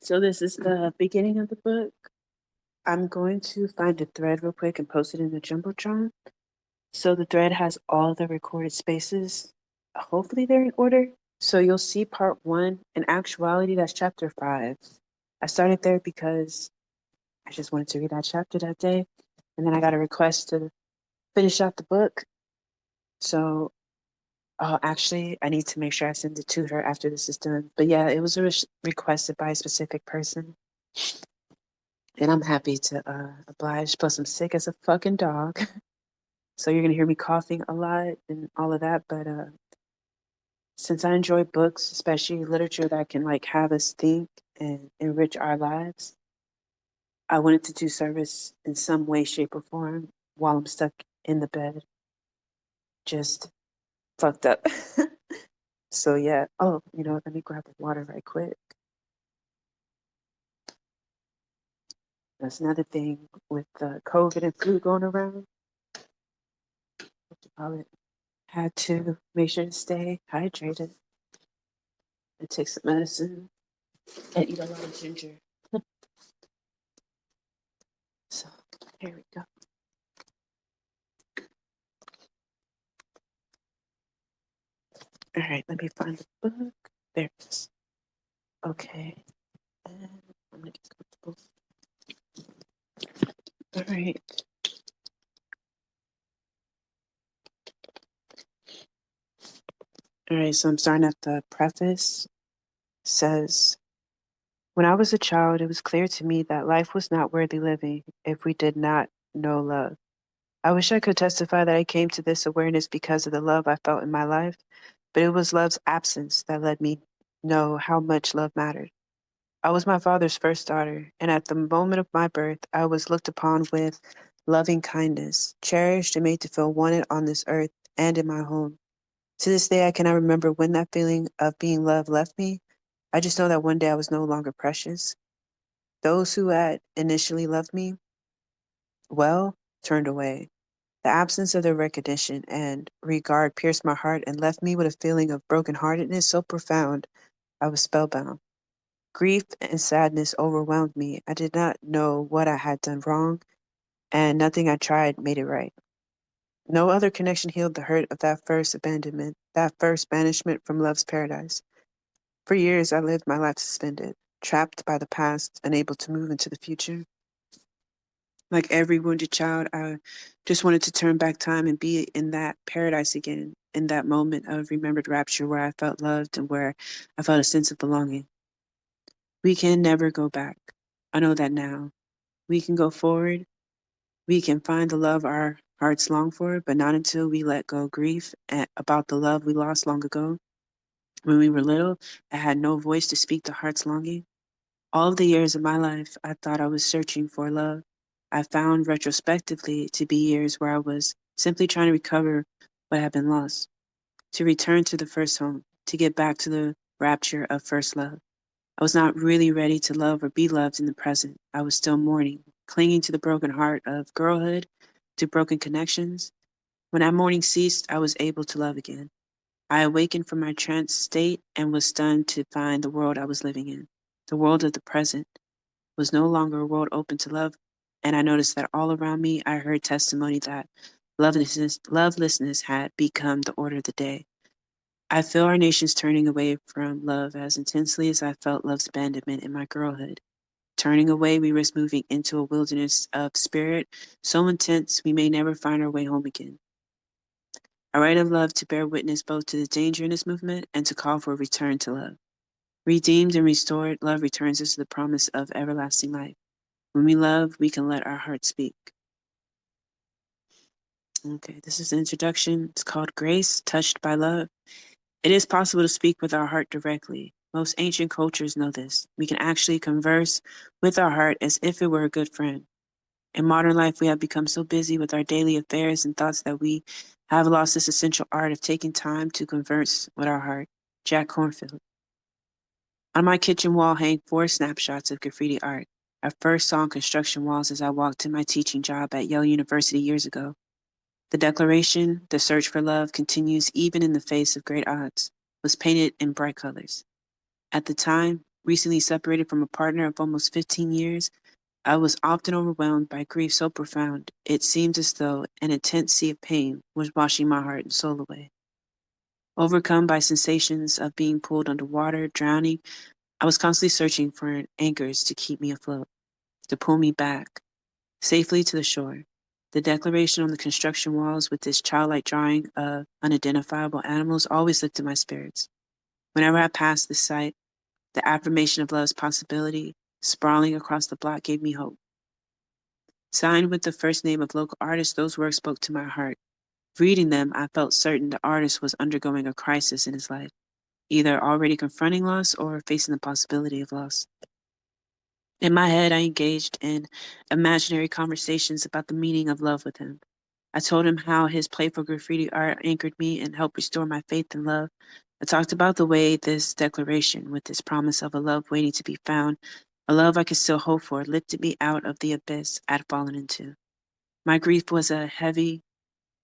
So this is the beginning of the book. I'm going to find a thread real quick and post it in the Jumbotron. So the thread has all the recorded spaces. Hopefully they're in order. So you'll see part one. In actuality, that's chapter 5. I started there because I just wanted to read that chapter that day. And then I got a request to finish out the book. So actually, I need to make sure I send it to her after this is done. But yeah, it was requested by a specific person. And I'm happy to oblige. Plus, I'm sick as a fucking dog. So you're going to hear me coughing a lot and all of that. But since I enjoy books, especially literature that can like have us think and enrich our lives, I wanted to do service in some way, shape, or form while I'm stuck in the bed, just fucked up. So yeah. Oh, you know what? Let me grab the water right quick. That's another thing with COVID and flu going around. What you call it? Had to make sure to stay hydrated and take some medicine and eat a lot of ginger. So here we go. All right, let me find the book. There it is. Okay, and I'm gonna get comfortable. All right. All right, so I'm starting at the preface. It says, when I was a child, it was clear to me that life was not worthy living if we did not know love. I wish I could testify that I came to this awareness because of the love I felt in my life, but it was love's absence that led me know how much love mattered. I was my father's first daughter, and at the moment of my birth, I was looked upon with loving kindness, cherished and made to feel wanted on this earth and in my home. To this day, I cannot remember when that feeling of being loved left me. I just know that one day I was no longer precious. Those who had initially loved me, well, turned away. The absence of their recognition and regard pierced my heart and left me with a feeling of brokenheartedness so profound I was spellbound. Grief and sadness overwhelmed me. I did not know what I had done wrong, and nothing I tried made it right. No other connection healed the hurt of that first abandonment, that first banishment from love's paradise. For years, I lived my life suspended, trapped by the past, unable to move into the future. Like every wounded child, I just wanted to turn back time and be in that paradise again, in that moment of remembered rapture where I felt loved and where I felt a sense of belonging. We can never go back. I know that now. We can go forward. We can find the love our hearts long for, but not until we let go of grief about the love we lost long ago. When we were little, I had no voice to speak the heart's longing. All of the years of my life, I thought I was searching for love. I found retrospectively to be years where I was simply trying to recover what had been lost, to return to the first home, to get back to the rapture of first love. I was not really ready to love or be loved in the present. I was still mourning, clinging to the broken heart of girlhood, to broken connections. When that mourning ceased, I was able to love again. I awakened from my trance state and was stunned to find the world I was living in. The world of the present was no longer a world open to love, and I noticed that all around me I heard testimony that lovelessness had become the order of the day. I feel our nation's turning away from love as intensely as I felt love's abandonment in my girlhood. Turning away, we risk moving into a wilderness of spirit so intense we may never find our way home again. I write of love to bear witness both to the danger in this movement and to call for a return to love. Redeemed and restored, love returns us to the promise of everlasting life. When we love, we can let our heart speak. Okay, this is the introduction. It's called Grace, Touched by Love. It is possible to speak with our heart directly. Most ancient cultures know this. We can actually converse with our heart as if it were a good friend. In modern life, we have become so busy with our daily affairs and thoughts that we have lost this essential art of taking time to converse with our heart. Jack Cornfield. On my kitchen wall hang 4 snapshots of graffiti art. I first saw on construction walls as I walked to my teaching job at Yale University years ago. The declaration, the search for love continues even in the face of great odds, was painted in bright colors. At the time, recently separated from a partner of almost 15 years, I was often overwhelmed by grief so profound it seemed as though an intense sea of pain was washing my heart and soul away. Overcome by sensations of being pulled underwater, drowning, I was constantly searching for anchors to keep me afloat, to pull me back safely to the shore. The declaration on the construction walls with this childlike drawing of unidentifiable animals always lifted my spirits. Whenever I passed this site, the affirmation of love's possibility sprawling across the block gave me hope. Signed with the first name of local artist, those works spoke to my heart. Reading them, I felt certain the artist was undergoing a crisis in his life, either already confronting loss or facing the possibility of loss. In my head, I engaged in imaginary conversations about the meaning of love with him. I told him how his playful graffiti art anchored me and helped restore my faith in love. I talked about the way this declaration, with this promise of a love waiting to be found, a love I could still hope for, lifted me out of the abyss I'd fallen into. My grief was a heavy,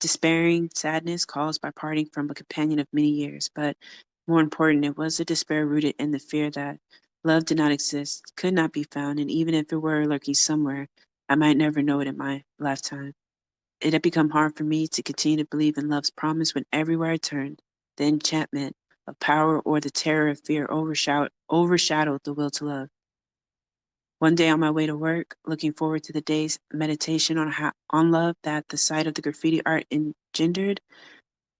despairing sadness caused by parting from a companion of many years, but more important, it was a despair rooted in the fear that love did not exist, could not be found, and even if it were lurking somewhere, I might never know it in my lifetime. It had become hard for me to continue to believe in love's promise when everywhere I turned, the enchantment of power or the terror of fear overshadowed the will to love. One day on my way to work, looking forward to the day's meditation on love that the sight of the graffiti art engendered,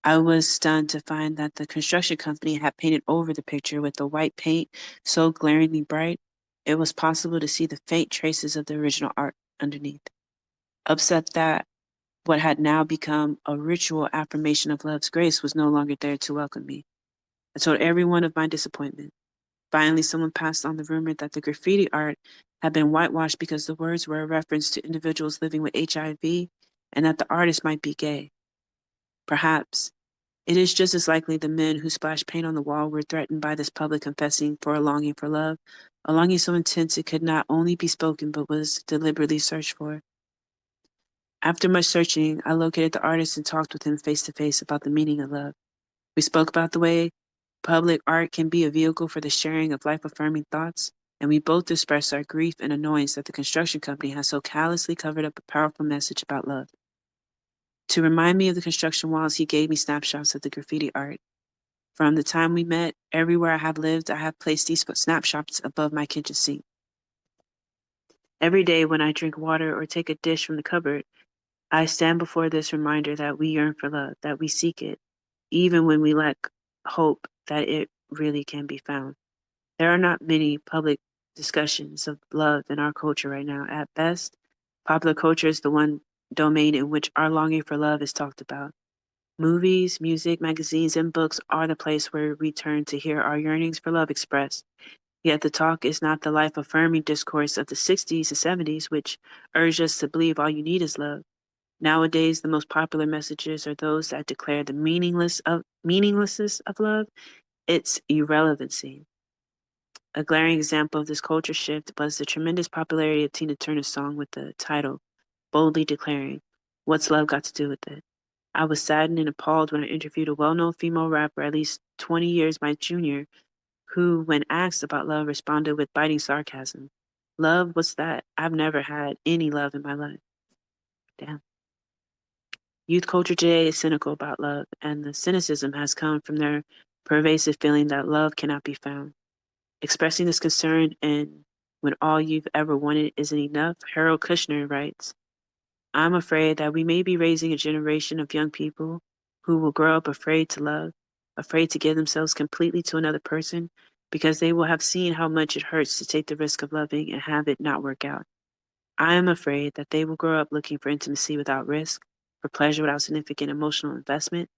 I was stunned to find that the construction company had painted over the picture with a white paint so glaringly bright, it was possible to see the faint traces of the original art underneath. Upset that what had now become a ritual affirmation of love's grace was no longer there to welcome me. I told everyone of my disappointment. Finally, someone passed on the rumor that the graffiti art had been whitewashed because the words were a reference to individuals living with HIV and that the artist might be gay. Perhaps it is just as likely the men who splashed paint on the wall were threatened by this public confessing for a longing for love, a longing so intense it could not only be spoken but was deliberately searched for. After much searching, I located the artist and talked with him face to face about the meaning of love. We spoke about the way public art can be a vehicle for the sharing of life affirming thoughts, and we both expressed our grief and annoyance that the construction company has so callously covered up a powerful message about love. To remind me of the construction walls, he gave me snapshots of the graffiti art. From the time we met, everywhere I have lived, I have placed these snapshots above my kitchen sink. Every day when I drink water or take a dish from the cupboard, I stand before this reminder that we yearn for love, that we seek it, even when we lack hope that it really can be found. There are not many public discussions of love in our culture right now. At best, popular culture is the one domain in which our longing for love is talked about. Movies, music, magazines, and books are the place where we turn to hear our yearnings for love expressed. Yet the talk is not the life affirming discourse of the 60s and 70s, which urged us to believe all you need is love. Nowadays, the most popular messages are those that declare the meaninglessness of love, its irrelevancy. A glaring example of this culture shift was the tremendous popularity of Tina Turner's song with the title, boldly declaring, "What's love got to do with it?" I was saddened and appalled when I interviewed a well-known female rapper at least 20 years my junior, who, when asked about love, responded with biting sarcasm. Love, what's that? I've never had any love in my life. Damn. Youth culture today is cynical about love, and the cynicism has come from their pervasive feeling that love cannot be found. Expressing this concern and when all you've ever wanted isn't enough, Harold Kushner writes, I'm afraid that we may be raising a generation of young people who will grow up afraid to love, afraid to give themselves completely to another person, because they will have seen how much it hurts to take the risk of loving and have it not work out. I am afraid that they will grow up looking for intimacy without risk, for pleasure without significant emotional investment.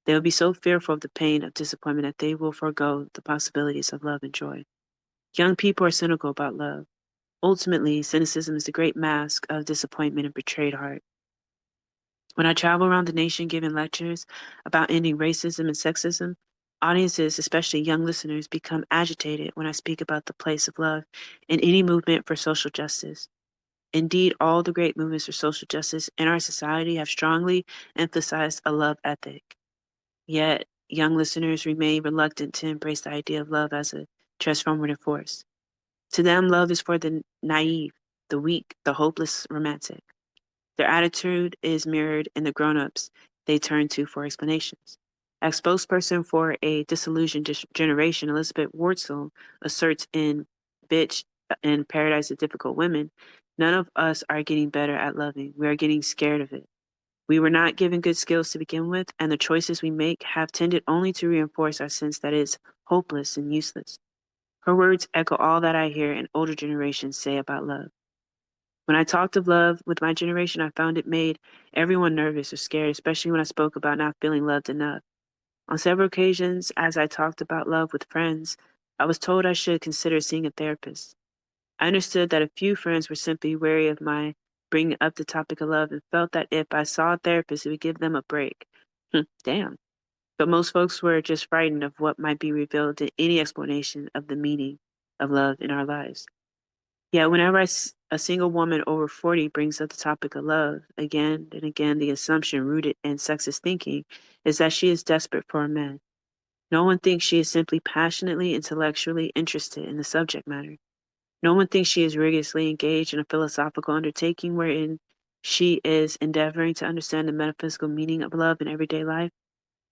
They will be so fearful of the pain of disappointment that they will forego the possibilities of love and joy. Young people are cynical about love. Ultimately, cynicism is the great mask of disappointment and betrayed heart. When I travel around the nation giving lectures about ending racism and sexism, audiences, especially young listeners, become agitated when I speak about the place of love in any movement for social justice. Indeed, all the great movements for social justice in our society have strongly emphasized a love ethic. Yet, young listeners remain reluctant to embrace the idea of love as a transformative force. To them, love is for the naive, the weak, the hopeless romantic. Their attitude is mirrored in the grown-ups they turn to for explanations. As spokesperson for a disillusioned generation, Elizabeth Wurtzel asserts in Bitch in Paradise of Difficult Women, none of us are getting better at loving. We are getting scared of it. We were not given good skills to begin with, and the choices we make have tended only to reinforce our sense that it's hopeless and useless. Her words echo all that I hear an older generations say about love. When I talked of love with my generation, I found it made everyone nervous or scared, especially when I spoke about not feeling loved enough. On several occasions, as I talked about love with friends, I was told I should consider seeing a therapist. I understood that a few friends were simply wary of my bringing up the topic of love and felt that if I saw a therapist, it would give them a break. Damn. But most folks were just frightened of what might be revealed in any explanation of the meaning of love in our lives. Yeah, whenever a single woman over 40 brings up the topic of love, again and again, the assumption rooted in sexist thinking is that she is desperate for a man. No one thinks she is simply passionately, intellectually interested in the subject matter. No one thinks she is rigorously engaged in a philosophical undertaking wherein she is endeavoring to understand the metaphysical meaning of love in everyday life.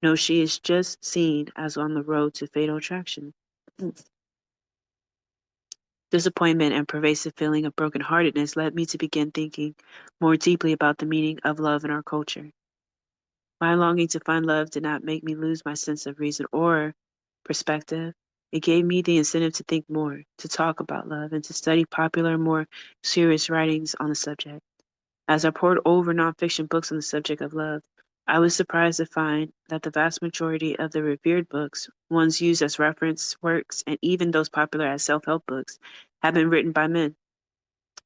No, she is just seen as on the road to fatal attraction. Disappointment and pervasive feeling of brokenheartedness led me to begin thinking more deeply about the meaning of love in our culture. My longing to find love did not make me lose my sense of reason or perspective. It gave me the incentive to think more, to talk about love, and to study popular, more serious writings on the subject. As I pored over nonfiction books on the subject of love, I was surprised to find that the vast majority of the revered books, ones used as reference works, and even those popular as self-help books, have been written by men.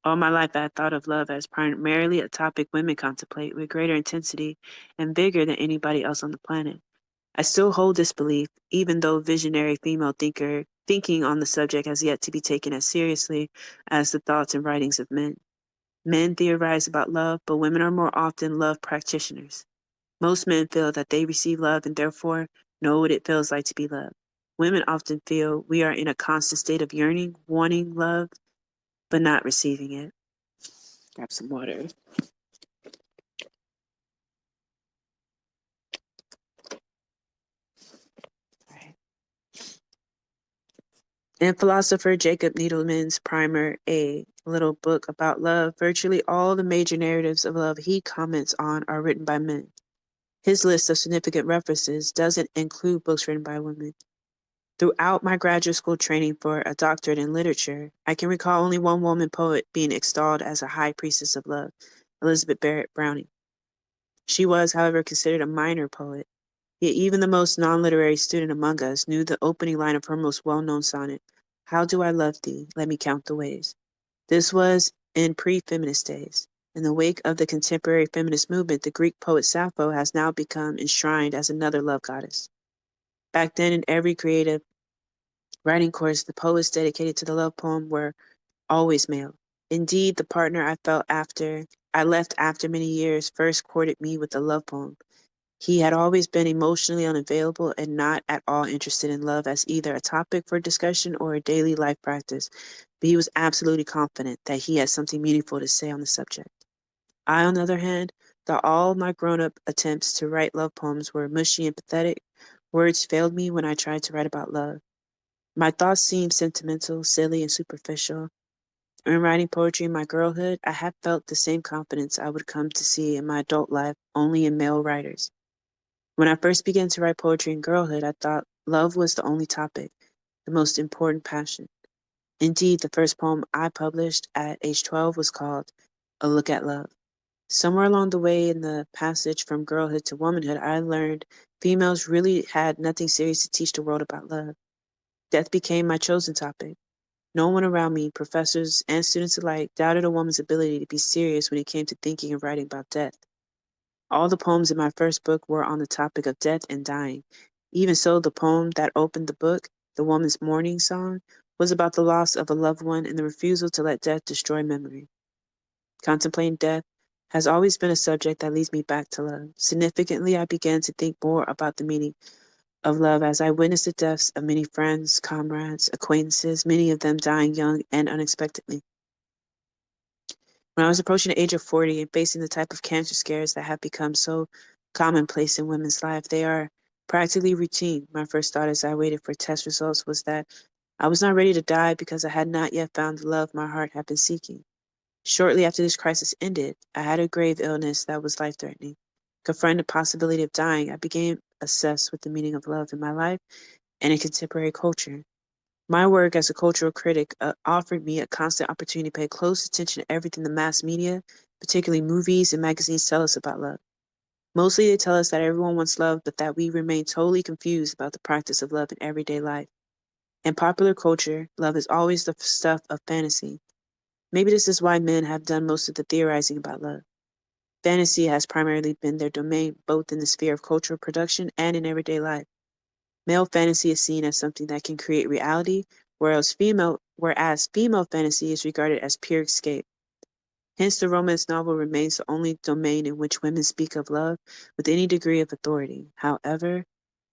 All my life I had thought of love as primarily a topic women contemplate with greater intensity and vigor than anybody else on the planet. I still hold this belief, even though visionary female thinking on the subject has yet to be taken as seriously as the thoughts and writings of men. Men theorize about love, but women are more often love practitioners. Most men feel that they receive love and therefore know what it feels like to be loved. Women often feel we are in a constant state of yearning, wanting love, but not receiving it. Grab some water. Right. In philosopher Jacob Needleman's primer, A Little Book About Love, virtually all the major narratives of love he comments on are written by men. His list of significant references doesn't include books written by women. Throughout my graduate school training for a doctorate in literature, I can recall only one woman poet being extolled as a high priestess of love, Elizabeth Barrett Browning. She was, however, considered a minor poet, yet even the most non-literary student among us knew the opening line of her most well-known sonnet, "How do I love thee? Let me count the ways." This was in pre-feminist days. In the wake of the contemporary feminist movement, the Greek poet Sappho has now become enshrined as another love goddess. Back then, in every creative writing course, the poets dedicated to the love poem were always male. Indeed, the partner I left after many years first courted me with a love poem. He had always been emotionally unavailable and not at all interested in love as either a topic for discussion or a daily life practice, but he was absolutely confident that he had something meaningful to say on the subject. I, on the other hand, thought all my grown-up attempts to write love poems were mushy and pathetic. Words failed me when I tried to write about love. My thoughts seemed sentimental, silly, and superficial. In writing poetry in my girlhood, I had felt the same confidence I would come to see in my adult life only in male writers. When I first began to write poetry in girlhood, I thought love was the only topic, the most important passion. Indeed, the first poem I published at age 12 was called A Look at Love. Somewhere along the way in the passage from girlhood to womanhood, I learned females really had nothing serious to teach the world about love. Death became my chosen topic. No one around me, professors and students alike, doubted a woman's ability to be serious when it came to thinking and writing about death. All the poems in my first book were on the topic of death and dying. Even so, the poem that opened the book, The Woman's Mourning Song, was about the loss of a loved one and the refusal to let death destroy memory. Contemplating death has always been a subject that leads me back to love. Significantly, I began to think more about the meaning of love as I witnessed the deaths of many friends, comrades, acquaintances, many of them dying young and unexpectedly. When I was approaching the age of 40 and facing the type of cancer scares that have become so commonplace in women's life, they are practically routine. My first thought as I waited for test results was that I was not ready to die because I had not yet found the love my heart had been seeking. Shortly after this crisis ended, I had a grave illness that was life-threatening. Confronting the possibility of dying, I became obsessed with the meaning of love in my life and in contemporary culture. My work as a cultural critic offered me a constant opportunity to pay close attention to everything the mass media, particularly movies and magazines, tell us about love. Mostly they tell us that everyone wants love, but that we remain totally confused about the practice of love in everyday life. In popular culture, love is always the stuff of fantasy. Maybe this is why men have done most of the theorizing about love. Fantasy has primarily been their domain, both in the sphere of cultural production and in everyday life. Male fantasy is seen as something that can create reality, whereas female fantasy is regarded as pure escape. Hence, the romance novel remains the only domain in which women speak of love with any degree of authority. However,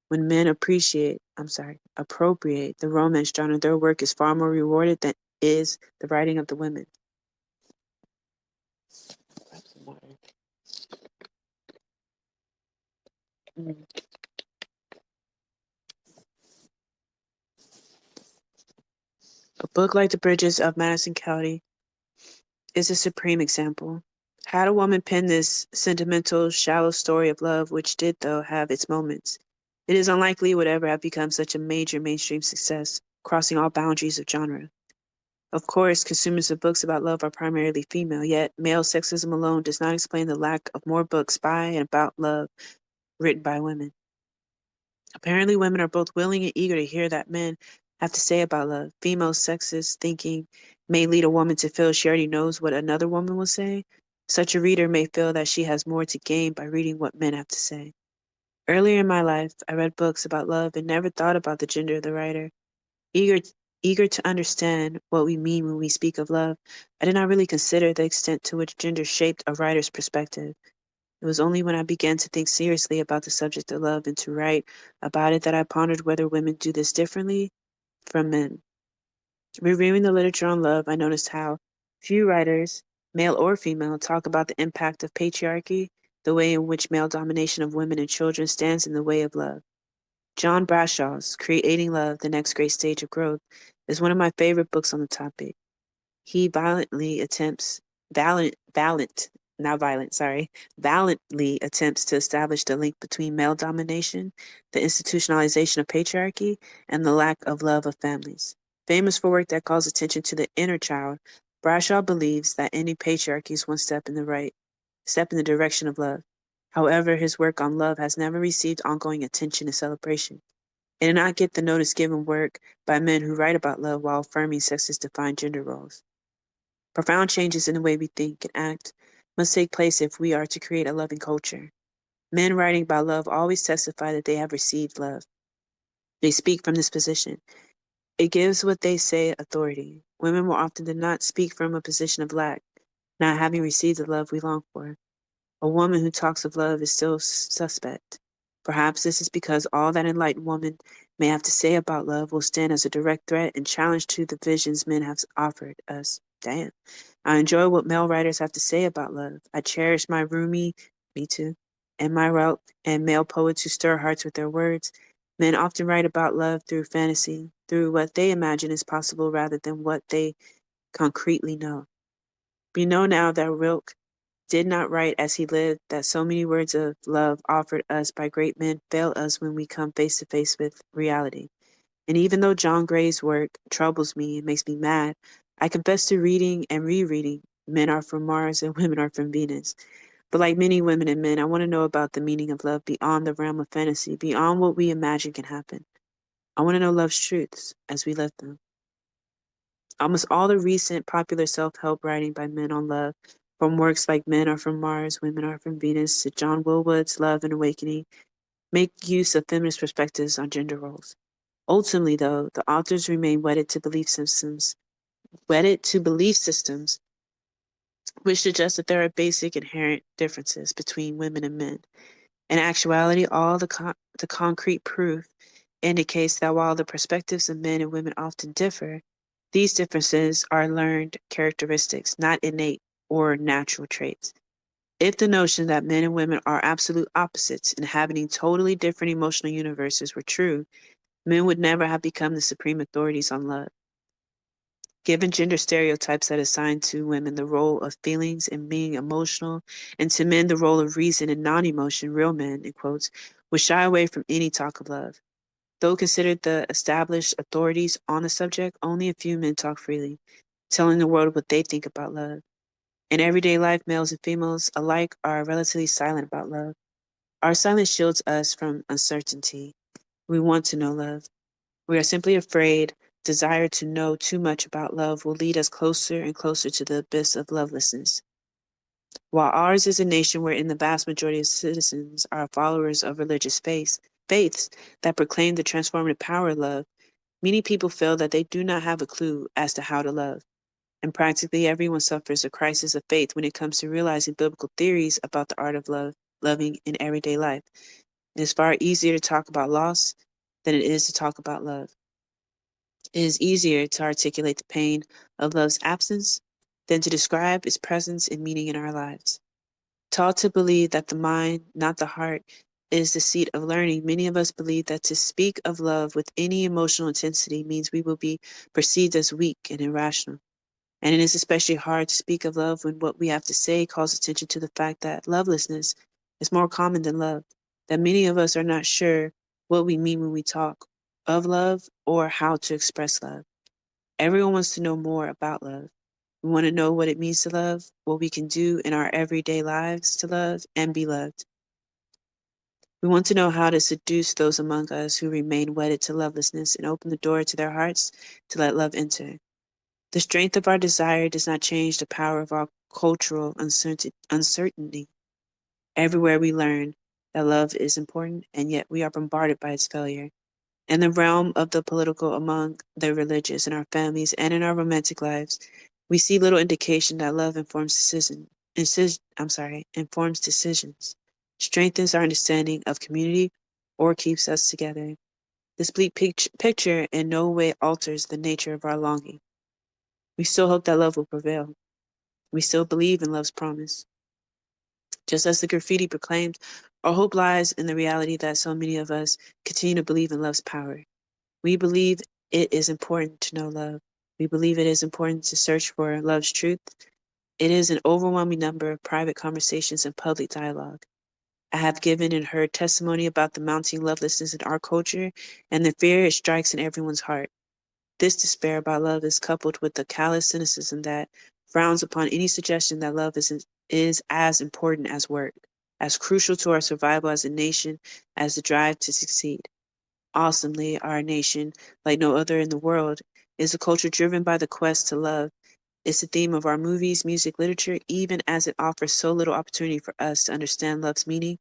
when men appropriate the romance genre, their work is far more rewarded than is the writing of the women. A book like The Bridges of Madison County is a supreme example. Had a woman penned this sentimental, shallow story of love, which did, though, have its moments, it is unlikely it would ever have become such a major mainstream success, crossing all boundaries of genre. Of course, consumers of books about love are primarily female, yet male sexism alone does not explain the lack of more books by and about love written by women. Apparently, women are both willing and eager to hear that men have to say about love. Female sexist thinking may lead a woman to feel she already knows what another woman will say. Such a reader may feel that she has more to gain by reading what men have to say. Earlier in my life, I read books about love and never thought about the gender of the writer. Eager, eager to understand what we mean when we speak of love, I did not really consider the extent to which gender shaped a writer's perspective. It was only when I began to think seriously about the subject of love and to write about it that I pondered whether women do this differently from men. Reviewing the literature on love, I noticed how few writers, male or female, talk about the impact of patriarchy, the way in which male domination of women and children stands in the way of love. John Brashaw's Creating Love, The Next Great Stage of Growth is one of my favorite books on the topic. He valiantly attempts to establish the link between male domination, the institutionalization of patriarchy, and the lack of love of families. Famous for work that calls attention to the inner child, Brashaw believes that any patriarchy is one step in the direction of love. However, his work on love has never received ongoing attention and celebration. It did not get the notice given work by men who write about love while affirming sexist defined gender roles. Profound changes in the way we think and act must take place if we are to create a loving culture. Men writing about love always testify that they have received love. They speak from this position. It gives what they say authority. Women more often than not speak from a position of lack, not having received the love we long for. A woman who talks of love is still suspect. Perhaps this is because all that enlightened woman may have to say about love will stand as a direct threat and challenge to the visions men have offered us. Damn. I enjoy what male writers have to say about love. I cherish my Rumi, me too, and my Rout and male poets who stir hearts with their words. Men often write about love through fantasy, through what they imagine is possible rather than what they concretely know. We know now that Rilke did not write as he lived, that so many words of love offered us by great men fail us when we come face to face with reality. And even though John Gray's work troubles me and makes me mad, I confess to reading and rereading Men Are From Mars and Women Are From Venus. But like many women and men, I want to know about the meaning of love beyond the realm of fantasy, beyond what we imagine can happen. I want to know love's truths as we live them. Almost all the recent popular self-help writing by men on love, from works like Men Are From Mars, Women Are From Venus, to John Willwood's Love and Awakening, make use of feminist perspectives on gender roles. Ultimately, though, the authors remain wedded to belief systems which suggest that there are basic inherent differences between women and men. In actuality, all the concrete proof indicates that while the perspectives of men and women often differ, these differences are learned characteristics, not innate or natural traits. If the notion that men and women are absolute opposites, inhabiting totally different emotional universes, were true, men would never have become the supreme authorities on love. Given gender stereotypes that assign to women the role of feelings and being emotional, and to men the role of reason and non-emotion, real men, in quotes, would shy away from any talk of love. Though considered the established authorities on the subject, only a few men talk freely, telling the world what they think about love. In everyday life, males and females alike are relatively silent about love. Our silence shields us from uncertainty. We want to know love. We are simply afraid desire to know too much about love will lead us closer and closer to the abyss of lovelessness. While ours is a nation wherein the vast majority of citizens are followers of religious faiths that proclaim the transformative power of love, many people feel that they do not have a clue as to how to love. And practically everyone suffers a crisis of faith when it comes to realizing biblical theories about the art of loving in everyday life. It is far easier to talk about loss than it is to talk about love. It is easier to articulate the pain of love's absence than to describe its presence and meaning in our lives. Taught to believe that the mind, not the heart, is the seat of learning, many of us believe that to speak of love with any emotional intensity means we will be perceived as weak and irrational. And it is especially hard to speak of love when what we have to say calls attention to the fact that lovelessness is more common than love, that many of us are not sure what we mean when we talk of love or how to express love. Everyone wants to know more about love. We want to know what it means to love, what we can do in our everyday lives to love and be loved. We want to know how to seduce those among us who remain wedded to lovelessness and open the door to their hearts to let love enter. The strength of our desire does not change the power of our cultural uncertainty. Everywhere we learn that love is important, and yet we are bombarded by its failure. In the realm of the political, among the religious, in our families, and in our romantic lives, we see little indication that love informs decisions, strengthens our understanding of community, or keeps us together. This bleak picture in no way alters the nature of our longing. We still hope that love will prevail. We still believe in love's promise. Just as the graffiti proclaimed, our hope lies in the reality that so many of us continue to believe in love's power. We believe it is important to know love. We believe it is important to search for love's truth. It is an overwhelming number of private conversations and public dialogue. I have given and heard testimony about the mounting lovelessness in our culture and the fear it strikes in everyone's heart. This despair about love is coupled with the callous cynicism that frowns upon any suggestion that love is as important as work, as crucial to our survival as a nation as the drive to succeed. Awesomely, our nation, like no other in the world, is a culture driven by the quest to love. It's the theme of our movies, music, literature, even as it offers so little opportunity for us to understand love's meaning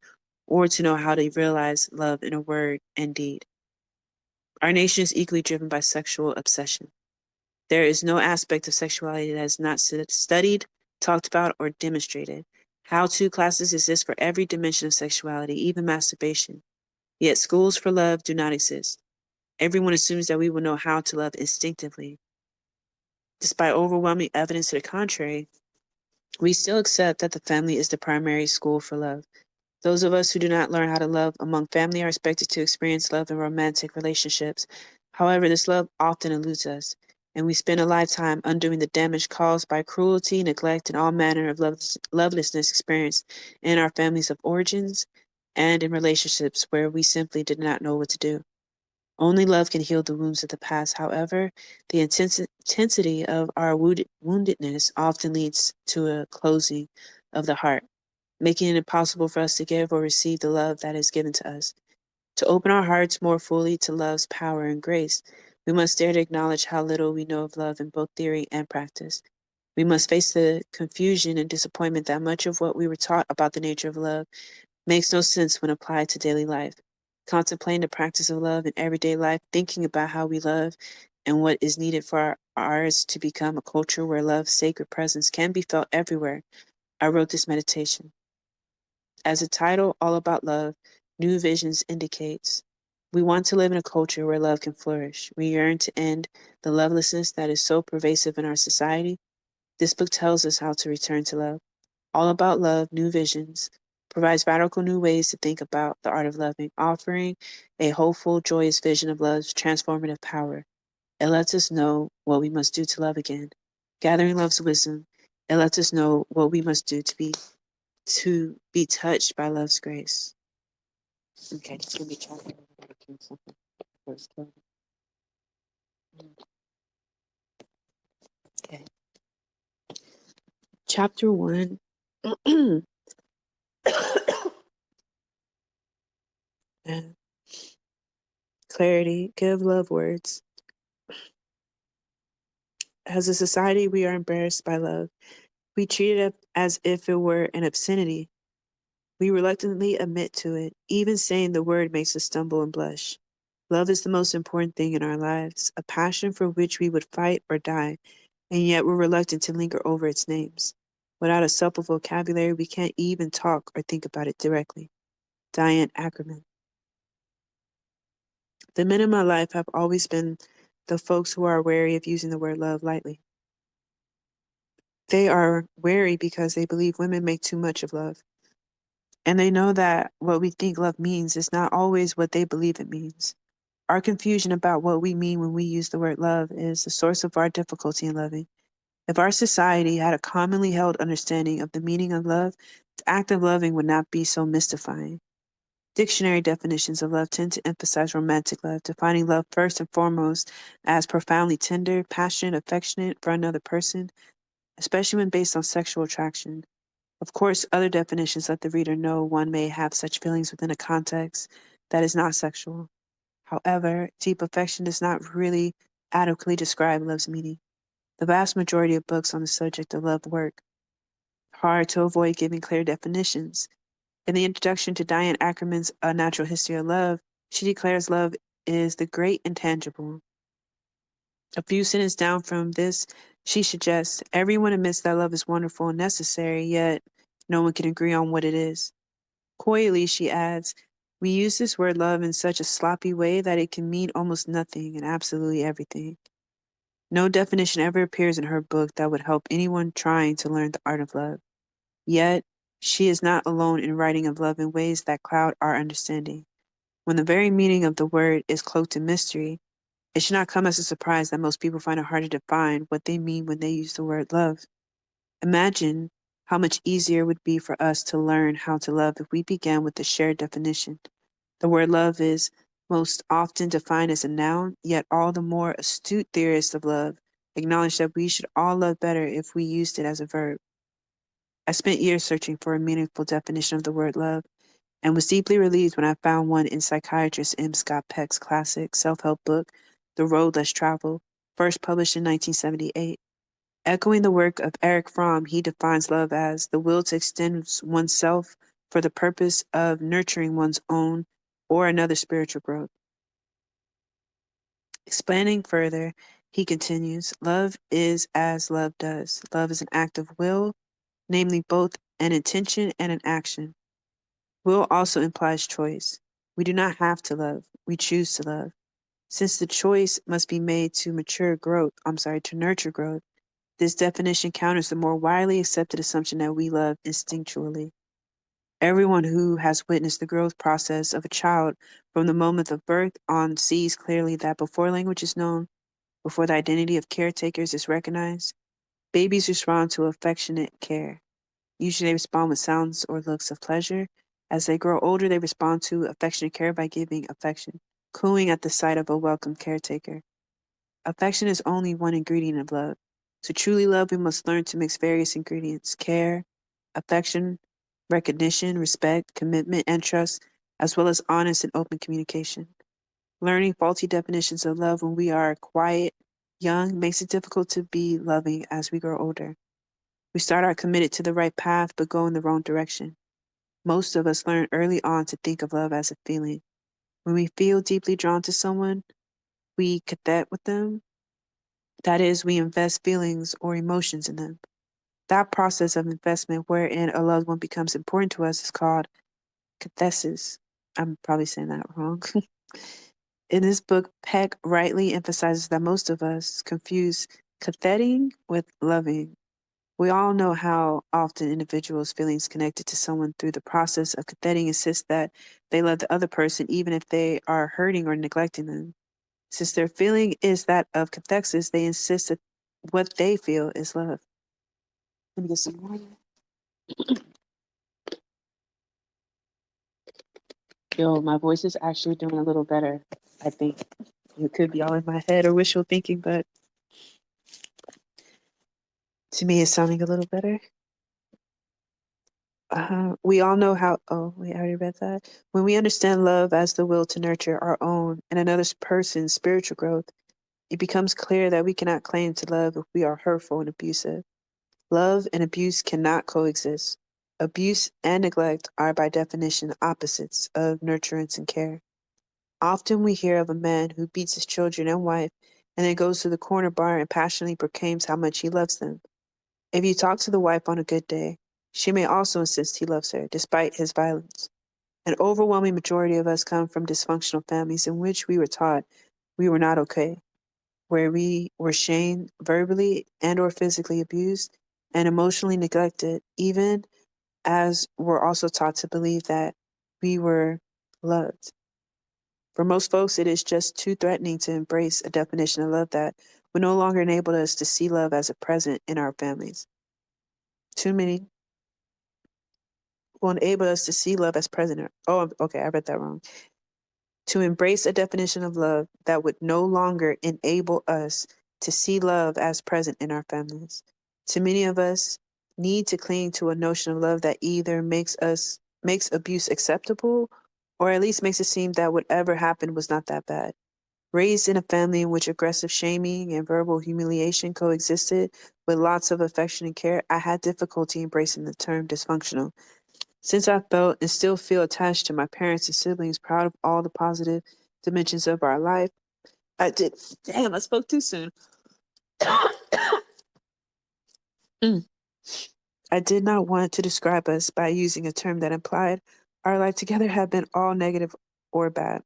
or to know how to realize love in a word and deed. Our nation is equally driven by sexual obsession. There is no aspect of sexuality that is not studied, talked about, or demonstrated. How-to classes exist for every dimension of sexuality, even masturbation. Yet schools for love do not exist. Everyone assumes that we will know how to love instinctively. Despite overwhelming evidence to the contrary, we still accept that the family is the primary school for love. Those of us who do not learn how to love among family are expected to experience love in romantic relationships. However, this love often eludes us, and we spend a lifetime undoing the damage caused by cruelty, neglect, and all manner of lovelessness experienced in our families of origins and in relationships where we simply did not know what to do. Only love can heal the wounds of the past. However, the intensity of our woundedness often leads to a closing of the heart, making it impossible for us to give or receive the love that is given to us. To open our hearts more fully to love's power and grace, we must dare to acknowledge how little we know of love in both theory and practice. We must face the confusion and disappointment that much of what we were taught about the nature of love makes no sense when applied to daily life. Contemplating the practice of love in everyday life, thinking about how we love and what is needed for ours to become a culture where love's sacred presence can be felt everywhere. I wrote this meditation. As the title, All About Love, New Visions indicates, we want to live in a culture where love can flourish. We yearn to end the lovelessness that is so pervasive in our society. This book tells us how to return to love. All About Love, New Visions provides radical new ways to think about the art of loving, offering a hopeful, joyous vision of love's transformative power. It lets us know what we must do to love again. Gathering love's wisdom, it lets us know what we must do to be touched by love's grace. Okay, just gonna be talking about something first. Okay. Chapter 1. Clarity, give love words. As a society, we are embarrassed by love. We treat it as if it were an obscenity. We reluctantly admit to it. Even saying the word makes us stumble and blush. Love is the most important thing in our lives, a passion for which we would fight or die, and yet we're reluctant to linger over its names. Without a supple vocabulary, we can't even talk or think about it directly. Diane Ackerman. The men in my life have always been the folks who are wary of using the word love lightly. They are wary because they believe women make too much of love. And they know that what we think love means is not always what they believe it means. Our confusion about what we mean when we use the word love is the source of our difficulty in loving. If our society had a commonly held understanding of the meaning of love, the act of loving would not be so mystifying. Dictionary definitions of love tend to emphasize romantic love, defining love first and foremost as profoundly tender, passionate, affectionate for another person, especially when based on sexual attraction. Of course, other definitions let the reader know one may have such feelings within a context that is not sexual. However, deep affection does not really adequately describe love's meaning. The vast majority of books on the subject of love work hard to avoid giving clear definitions. In the introduction to Diane Ackerman's A Natural History of Love, she declares love is the great intangible. A few sentences down from this, she suggests everyone admits that love is wonderful and necessary, yet no one can agree on what it is. Coyly, she adds, we use this word love in such a sloppy way that it can mean almost nothing and absolutely everything. No definition ever appears in her book that would help anyone trying to learn the art of love. Yet, she is not alone in writing of love in ways that cloud our understanding. When the very meaning of the word is cloaked in mystery, it should not come as a surprise that most people find it hard to define what they mean when they use the word love. Imagine how much easier it would be for us to learn how to love if we began with a shared definition. The word love is most often defined as a noun, yet all the more astute theorists of love acknowledge that we should all love better if we used it as a verb. I spent years searching for a meaningful definition of the word love and was deeply relieved when I found one in psychiatrist M. Scott Peck's classic self-help book, The Road Less Traveled, first published in 1978. Echoing the work of Erich Fromm, he defines love as the will to extend oneself for the purpose of nurturing one's own or another spiritual growth. Explaining further, he continues, love is as love does. Love is an act of will, namely both an intention and an action. Will also implies choice. We do not have to love, we choose to love. Since the choice must be made to to nurture growth, this definition counters the more widely accepted assumption that we love instinctually. Everyone who has witnessed the growth process of a child from the moment of birth on sees clearly that before language is known, before the identity of caretakers is recognized, babies respond to affectionate care. Usually they respond with sounds or looks of pleasure. As they grow older, they respond to affectionate care by giving affection, cooing at the sight of a welcome caretaker. Affection is only one ingredient of love. To truly love, we must learn to mix various ingredients: care, affection, recognition, respect, commitment, and trust, as well as honest and open communication. Learning faulty definitions of love when we are quiet, young, makes it difficult to be loving as we grow older. We start out committed to the right path, but go in the wrong direction. Most of us learn early on to think of love as a feeling. When we feel deeply drawn to someone, we cadet with them. That is, we invest feelings or emotions in them. That process of investment wherein a loved one becomes important to us is called cathesis. I'm probably saying that wrong. In this book, Peck rightly emphasizes that most of us confuse catheting with loving. We all know how often individuals' feelings connected to someone through the process of catheting insist that they love the other person even if they are hurting or neglecting them. Since their feeling is that of cathexis, they insist that what they feel is love. Let me get some water. Yo, my voice is actually doing a little better, I think. It could be all in my head or wishful thinking, but to me, it's sounding a little better. We all know how. Oh, wait, I already read that. When we understand love as the will to nurture our own and another person's spiritual growth, it becomes clear that we cannot claim to love if we are hurtful and abusive. Love and abuse cannot coexist. Abuse and neglect are by definition opposites of nurturance and care. Often we hear of a man who beats his children and wife and then goes to the corner bar and passionately proclaims how much he loves them. If you talk to the wife on a good day, she may also insist he loves her, despite his violence. An overwhelming majority of us come from dysfunctional families in which we were taught we were not okay, where we were shamed, verbally and or physically abused, and emotionally neglected, even as we're also taught to believe that we were loved. For most folks, it is just too threatening to embrace a definition of love that would no longer enable us to see love as a present in our families. Too many will enable us to see love as present. Oh, okay, I read that wrong. To embrace a definition of love that would no longer enable us to see love as present in our families. Too many of us need to cling to a notion of love that either makes abuse acceptable or at least makes it seem that whatever happened was not that bad. Raised in a family in which aggressive shaming and verbal humiliation coexisted with lots of affection and care, I had difficulty embracing the term dysfunctional. Since I felt and still feel attached to my parents and siblings, proud of all the positive dimensions of our life, I did. Damn, I spoke too soon. Mm. I did not want to describe us by using a term that implied our life together had been all negative or bad.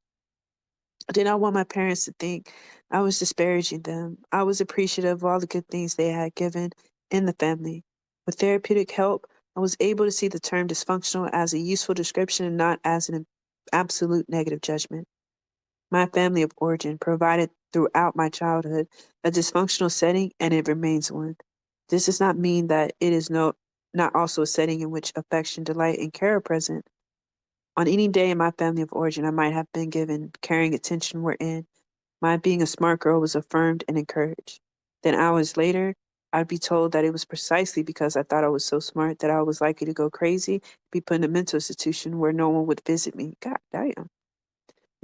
I did not want my parents to think I was disparaging them. I was appreciative of all the good things they had given in the family. With therapeutic help, I was able to see the term dysfunctional as a useful description and not as an absolute negative judgment. My family of origin provided throughout my childhood a dysfunctional setting, and it remains one. This does not mean that it is not also a setting in which affection, delight, and care are present. On any day in my family of origin, I might have been given caring attention wherein my being a smart girl was affirmed and encouraged. Then hours later, I'd be told that it was precisely because I thought I was so smart that I was likely to go crazy, be put in a mental institution where no one would visit me. God damn.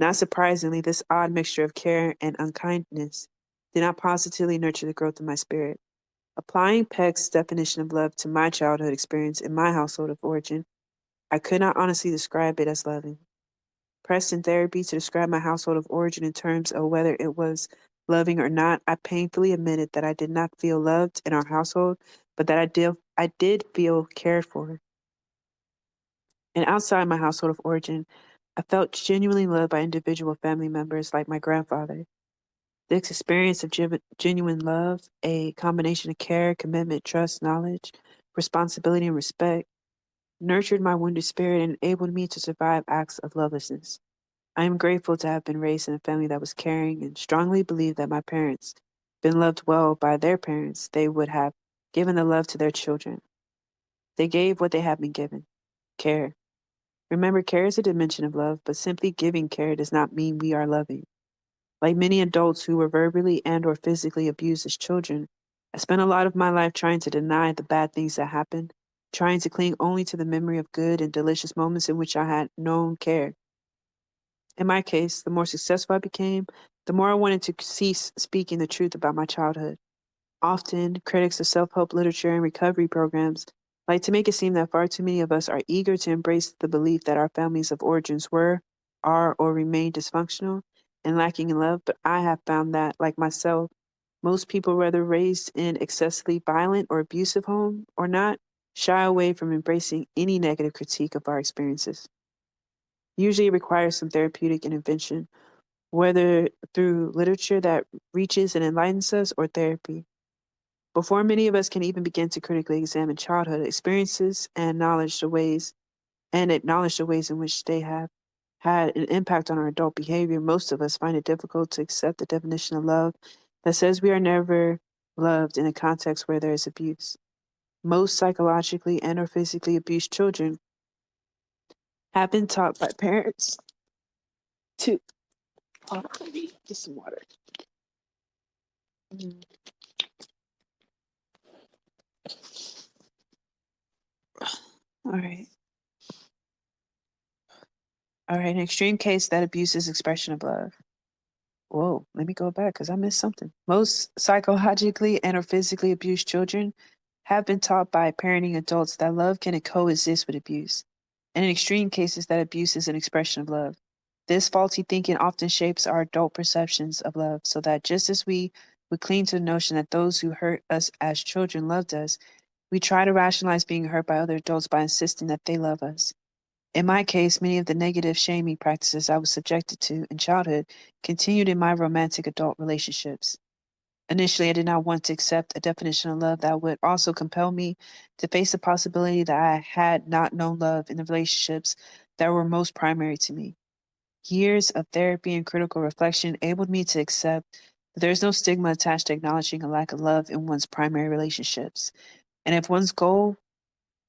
Not surprisingly, this odd mixture of care and unkindness did not positively nurture the growth of my spirit. Applying Peck's definition of love to my childhood experience in my household of origin, I could not honestly describe it as loving. Pressed in therapy to describe my household of origin in terms of whether it was loving or not, I painfully admitted that I did not feel loved in our household, but that I did feel cared for. And outside my household of origin, I felt genuinely loved by individual family members like my grandfather. This experience of genuine love, a combination of care, commitment, trust, knowledge, responsibility, and respect, nurtured my wounded spirit and enabled me to survive acts of lovelessness. I am grateful to have been raised in a family that was caring and strongly believe that my parents, been loved well by their parents, they would have given the love to their children. They gave what they had been given care. Remember, care is a dimension of love, but simply giving care does not mean we are loving. Like many adults who were verbally and or physically abused as children, I spent a lot of my life trying to deny the bad things that happened, trying to cling only to the memory of good and delicious moments in which I had known care. In my case, the more successful I became, the more I wanted to cease speaking the truth about my childhood. Often, critics of self help literature and recovery programs like to make it seem that far too many of us are eager to embrace the belief that our families of origins were, are, or remain dysfunctional and lacking in love, but I have found that, like myself, Most people, whether raised in excessively violent or abusive home or not, shy away from embracing any negative critique of our experiences. Usually it requires some therapeutic intervention, whether through literature that reaches and enlightens us or therapy. Before many of us can even begin to critically examine childhood experiences and acknowledge the ways in which they have had an impact on our adult behavior, most of us find it difficult to accept the definition of love that says we are never loved in a context where there is abuse. Most psychologically and or physically abused children have been taught by parents to let me get some water. Mm. All right. All right. An extreme case that abuse is expression of love. Whoa, let me go back because I missed something. Most psychologically and or physically abused children have been taught by parenting adults that love can coexist with abuse, and in extreme cases that abuse is an expression of love. This faulty thinking often shapes our adult perceptions of love, so that just as we would cling to the notion that those who hurt us as children loved us, we try to rationalize being hurt by other adults by insisting that they love us. In my case, many of the negative shaming practices I was subjected to in childhood continued in my romantic adult relationships. Initially, I did not want to accept a definition of love that would also compel me to face the possibility that I had not known love in the relationships that were most primary to me. Years of therapy and critical reflection enabled me to accept that there is no stigma attached to acknowledging a lack of love in one's primary relationships. And if one's goal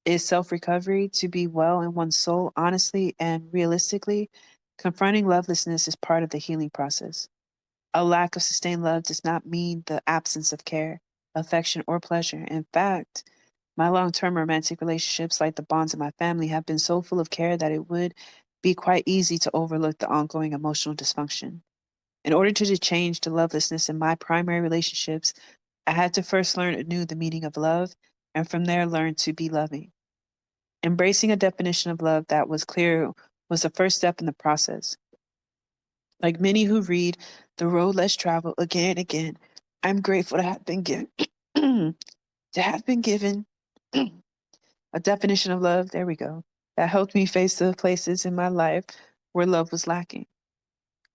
is self recovery, to be well in one's soul, honestly and realistically, confronting lovelessness is part of the healing process. A lack of sustained love does not mean the absence of care, affection, or pleasure. In fact, my long term romantic relationships, like the bonds of my family, have been so full of care that it would be quite easy to overlook the ongoing emotional dysfunction. In order to change the lovelessness in my primary relationships, I had to first learn anew the meaning of love, and from there learn to be loving. Embracing a definition of love that was clear was the first step in the process. Like many who read The Road Less Traveled again and again, I'm grateful to have been given to have been given a definition of love, there we go, that helped me face the places in my life where love was lacking.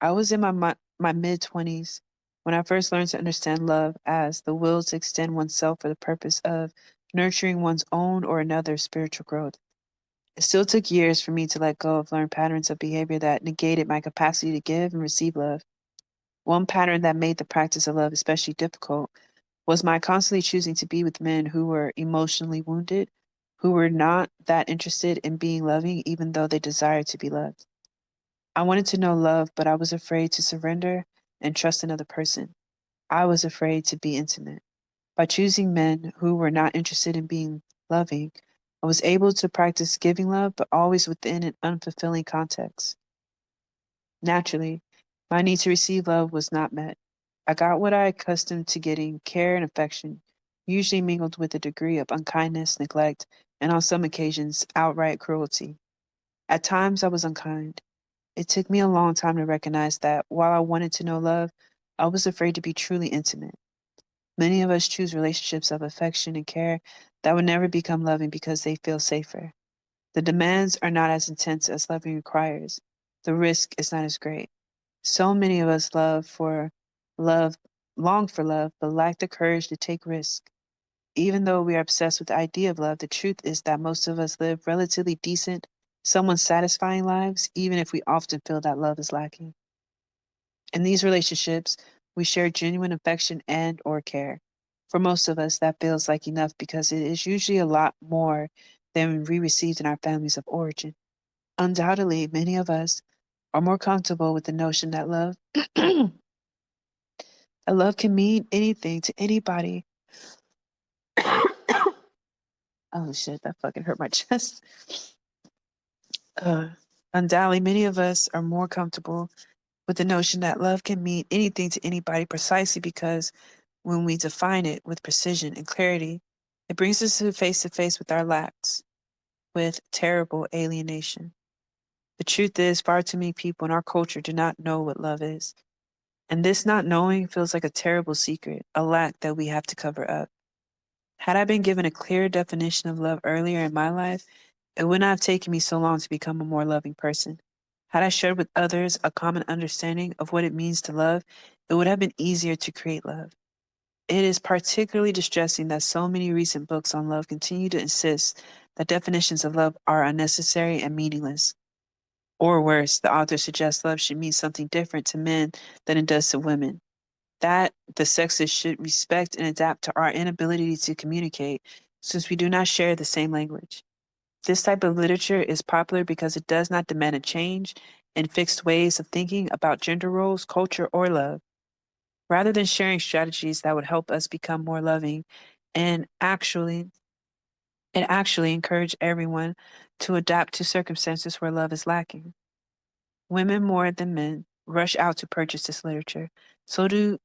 I was in my mid 20s when I first learned to understand love as the will to extend oneself for the purpose of nurturing one's own or another's spiritual growth. It still took years for me to let go of learned patterns of behavior that negated my capacity to give and receive love. One pattern that made the practice of love especially difficult was my constantly choosing to be with men who were emotionally wounded, who were not that interested in being loving, even though they desired to be loved. I wanted to know love, but I was afraid to surrender and trust another person. I was afraid to be intimate. By choosing men who were not interested in being loving, I was able to practice giving love, but always within an unfulfilling context. Naturally, my need to receive love was not met. I got what I accustomed to getting, care and affection, usually mingled with a degree of unkindness, neglect, and on some occasions, outright cruelty. At times, I was unkind. It took me a long time to recognize that while I wanted to know love, I was afraid to be truly intimate. Many of us choose relationships of affection and care that will never become loving because they feel safer. The demands are not as intense as loving requires. The risk is not as great. So many of us love, long for love, but lack the courage to take risks. Even though we are obsessed with the idea of love, the truth is that most of us live relatively decent, somewhat satisfying lives, even if we often feel that love is lacking. In these relationships, we share genuine affection and or care. For most of us, that feels like enough because it is usually a lot more than we received in our families of origin. Undoubtedly, many of us are more comfortable with the notion that love that love can mean anything to anybody. Oh shit, that fucking hurt my chest. Uh, Undoubtedly, many of us are more comfortable with the notion that love can mean anything to anybody precisely because when we define it with precision and clarity, it brings us to face with our lacks, with terrible alienation. The truth is, far too many people in our culture do not know what love is. And this not knowing feels like a terrible secret, a lack that we have to cover up. Had I been given a clear definition of love earlier in my life, it would not have taken me so long to become a more loving person. Had I shared with others a common understanding of what it means to love, it would have been easier to create love. It is particularly distressing that so many recent books on love continue to insist that definitions of love are unnecessary and meaningless. Or worse, the author suggests love should mean something different to men than it does to women. That the sexes should respect and adapt to our inability to communicate since we do not share the same language. This type of literature is popular because it does not demand a change in fixed ways of thinking about gender roles, culture, or love. Rather than sharing strategies that would help us become more loving and actually encourage everyone to adapt to circumstances where love is lacking. Women more than men rush out to purchase this literature. So do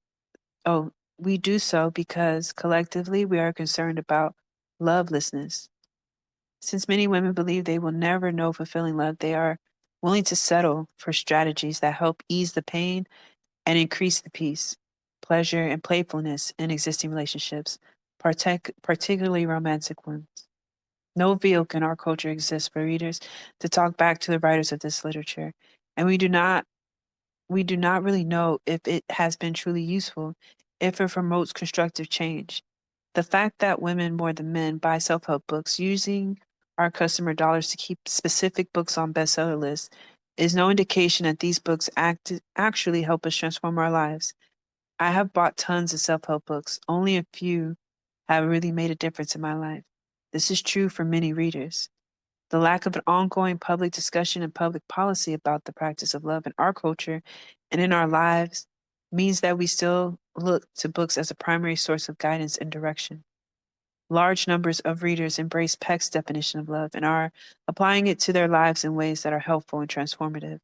Oh, we do so because collectively we are concerned about lovelessness. Since many women believe they will never know fulfilling love, they are willing to settle for strategies that help ease the pain and increase the peace, pleasure, and playfulness in existing relationships, particularly romantic ones. No vehicle in our culture exists for readers to talk back to the writers of this literature, and we do not really know if it has been truly useful, if it promotes constructive change. The fact that women more than men buy self help books using our customer dollars to keep specific books on bestseller lists is no indication that these books actually help us transform our lives. I have bought tons of self help books, only a few have really made a difference in my life. This is true for many readers. The lack of an ongoing public discussion and public policy about the practice of love in our culture and in our lives means that we still look to books as a primary source of guidance and direction. Large numbers of readers embrace Peck's definition of love and are applying it to their lives in ways that are helpful and transformative.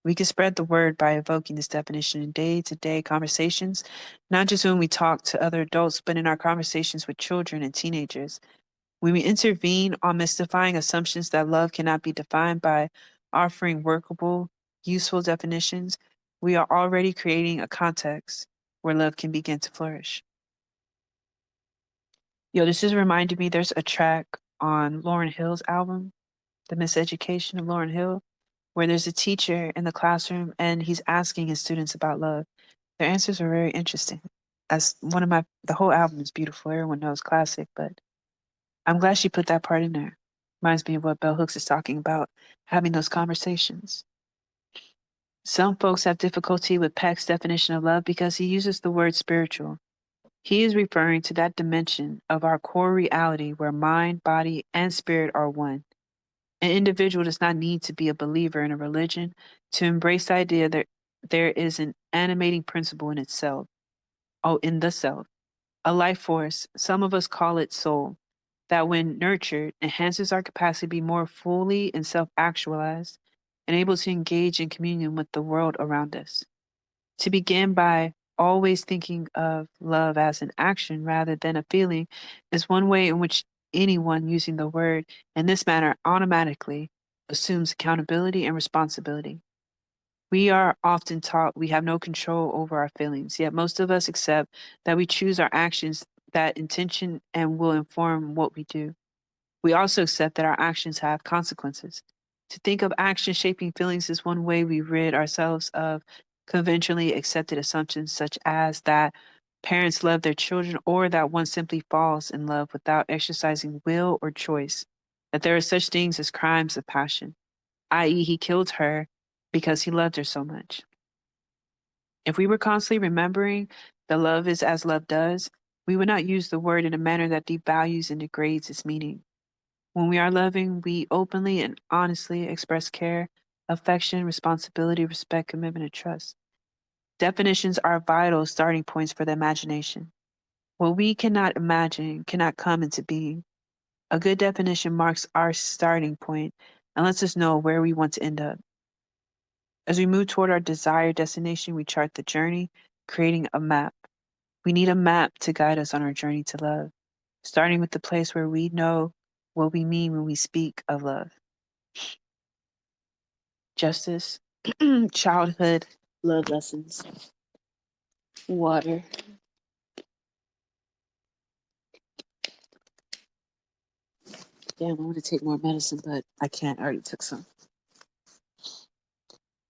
We can spread the word by evoking this definition in day to day conversations, not just when we talk to other adults, but in our conversations with children and teenagers. When we intervene on mystifying assumptions that love cannot be defined by offering workable, useful definitions, we are already creating a context where love can begin to flourish. Yo, this is reminding me there's a track on Lauryn Hill's album, The Miseducation of Lauryn Hill, where there's a teacher in the classroom and he's asking his students about love. Their answers are very interesting. As one of the whole album is beautiful. Everyone knows classic, but I'm glad she put that part in there. Reminds me of what Bell Hooks is talking about, having those conversations. Some folks have difficulty with Peck's definition of love because he uses the word spiritual. He is referring to that dimension of our core reality where mind, body, and spirit are one. An individual does not need to be a believer in a religion to embrace the idea that there is an animating principle in itself, in the self, a life force. Some of us call it soul, that when nurtured enhances our capacity to be more fully and self actualized and able to engage in communion with the world around us. To begin by always thinking of love as an action rather than a feeling is one way in which anyone using the word in this manner automatically assumes accountability and responsibility. We are often taught we have no control over our feelings, yet most of us accept that we choose our actions, that intention, and will inform what we do. We also accept that our actions have consequences. To think of action shaping feelings is one way we rid ourselves of conventionally accepted assumptions, such as that parents love their children or that one simply falls in love without exercising will or choice, that there are such things as crimes of passion, i.e., he killed her because he loved her so much. If we were constantly remembering that love is as love does, we would not use the word in a manner that devalues and degrades its meaning. When we are loving, we openly and honestly express care, affection, responsibility, respect, commitment, and trust. Definitions are vital starting points for the imagination. What we cannot imagine cannot come into being. A good definition marks our starting point and lets us know where we want to end up. As we move toward our desired destination, we chart the journey, creating a map. We need a map to guide us on our journey to love, starting with the place where we know what we mean when we speak of love. Justice, childhood, love lessons. Water. Damn, I want to take more medicine, but I can't. I already took some.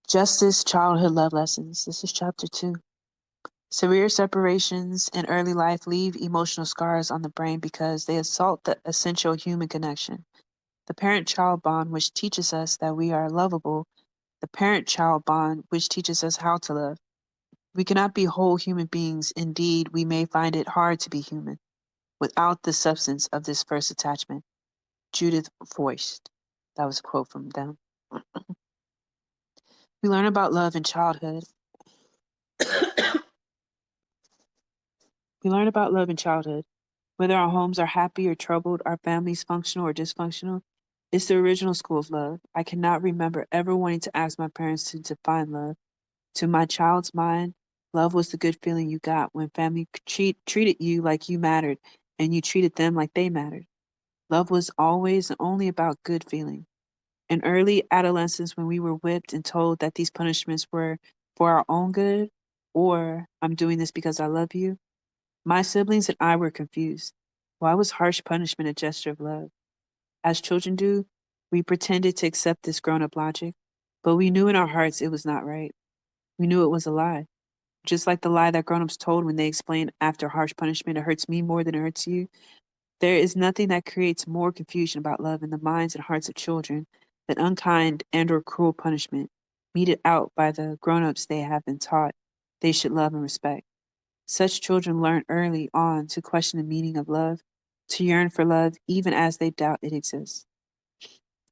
Justice, Childhood Love Lessons. This is chapter 2. Severe separations in early life leave emotional scars on the brain because they assault the essential human connection. The parent-child bond, which teaches us that we are lovable, the parent-child bond, which teaches us how to love. We cannot be whole human beings. Indeed, we may find it hard to be human without the substance of this first attachment. Judith Foist. That was a quote from them. We learn about love in childhood. We learn about love in childhood. Whether our homes are happy or troubled, our families functional or dysfunctional, it's the original school of love. I cannot remember ever wanting to ask my parents to define love. To my child's mind, love was the good feeling you got when family treated you like you mattered and you treated them like they mattered. Love was always and only about good feeling. In early adolescence, when we were whipped and told that these punishments were for our own good, or I'm doing this because I love you, my siblings and I were confused. Why was harsh punishment a gesture of love? As children do, we pretended to accept this grown up logic, but we knew in our hearts it was not right. We knew it was a lie. Just like the lie that grown ups told when they explained after harsh punishment, it hurts me more than it hurts you. There is nothing that creates more confusion about love in the minds and hearts of children than unkind and or cruel punishment meted out by the grown ups they have been taught they should love and respect. Such children learn early on to question the meaning of love, to yearn for love even as they doubt it exists.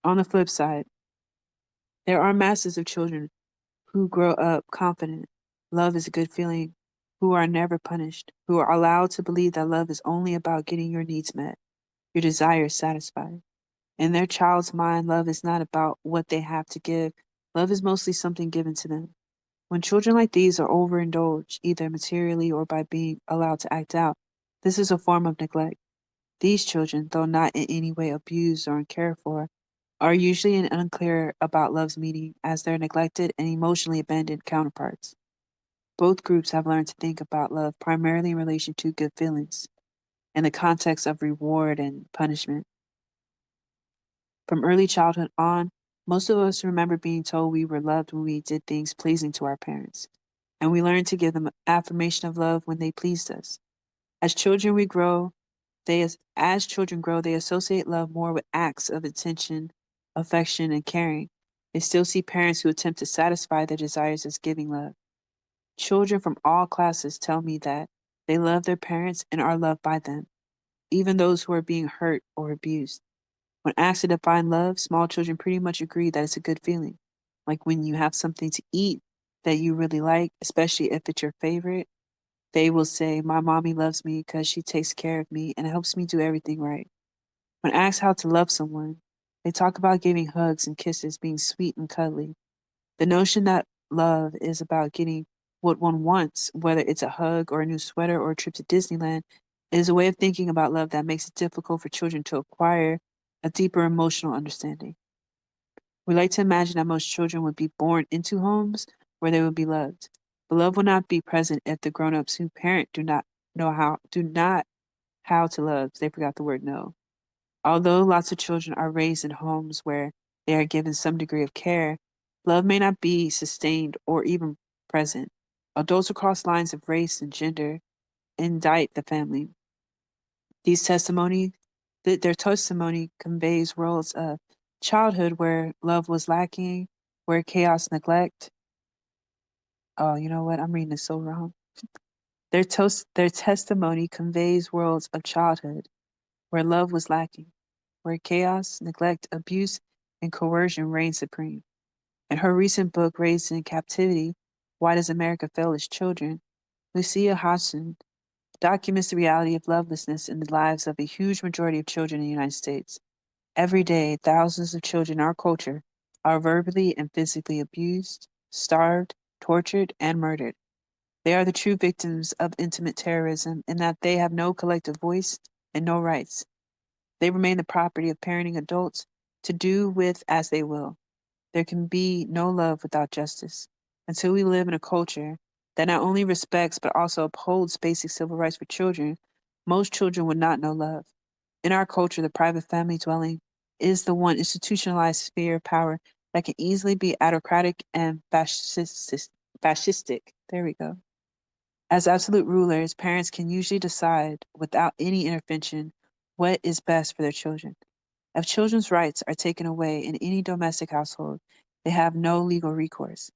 On the flip side, there are masses of children who grow up confident love is a good feeling, who are never punished, who are allowed to believe that love is only about getting your needs met, your desires satisfied. In their child's mind, love is not about what they have to give. Love is mostly something given to them. When children like these are overindulged, either materially or by being allowed to act out, this is a form of neglect. These children, though not in any way abused or uncared for, are usually unclear about love's meaning as their neglected and emotionally abandoned counterparts. Both groups have learned to think about love primarily in relation to good feelings, in the context of reward and punishment. From early childhood on, most of us remember being told we were loved when we did things pleasing to our parents, and we learned to give them affirmation of love when they pleased us. As children we grow, as children grow, they associate love more with acts of attention, affection, and caring. They still see parents who attempt to satisfy their desires as giving love. Children from all classes tell me that they love their parents and are loved by them, even those who are being hurt or abused. When asked to define love, small children pretty much agree that it's a good feeling. Like when you have something to eat that you really like, especially if it's your favorite, they will say, my mommy loves me because she takes care of me and helps me do everything right. When asked how to love someone, they talk about giving hugs and kisses, being sweet and cuddly. The notion that love is about getting what one wants, whether it's a hug or a new sweater or a trip to Disneyland, is a way of thinking about love that makes it difficult for children to acquire a deeper emotional understanding. We like to imagine that most children would be born into homes where they would be loved. But love will not be present if the grown-ups who parent do not how to love. They forgot the word know. Although lots of children are raised in homes where they are given some degree of care, love may not be sustained or even present. Adults across lines of race and gender indict the family. Their testimony conveys worlds of childhood where love was lacking, where chaos, neglect. Oh, you know what? I'm reading this so wrong. Their testimony conveys worlds of childhood where love was lacking, where chaos, neglect, abuse, and coercion reigned supreme. In her recent book, Raised in Captivity, Why Does America Fail Its Children? Lucia Hodgson documents the reality of lovelessness in the lives of a huge majority of children in the United States. Every day, thousands of children in our culture are verbally and physically abused, starved, tortured, and murdered. They are the true victims of intimate terrorism in that they have no collective voice and no rights. They remain the property of parenting adults to do with as they will. There can be no love without justice. Until we live in a culture that not only respects but also upholds basic civil rights for children, most children would not know love. In our culture, the private family dwelling is the one institutionalized sphere of power that can easily be autocratic and fascistic. There we go. As absolute rulers, parents can usually decide without any intervention what is best for their children. If children's rights are taken away in any domestic household, they have no legal recourse.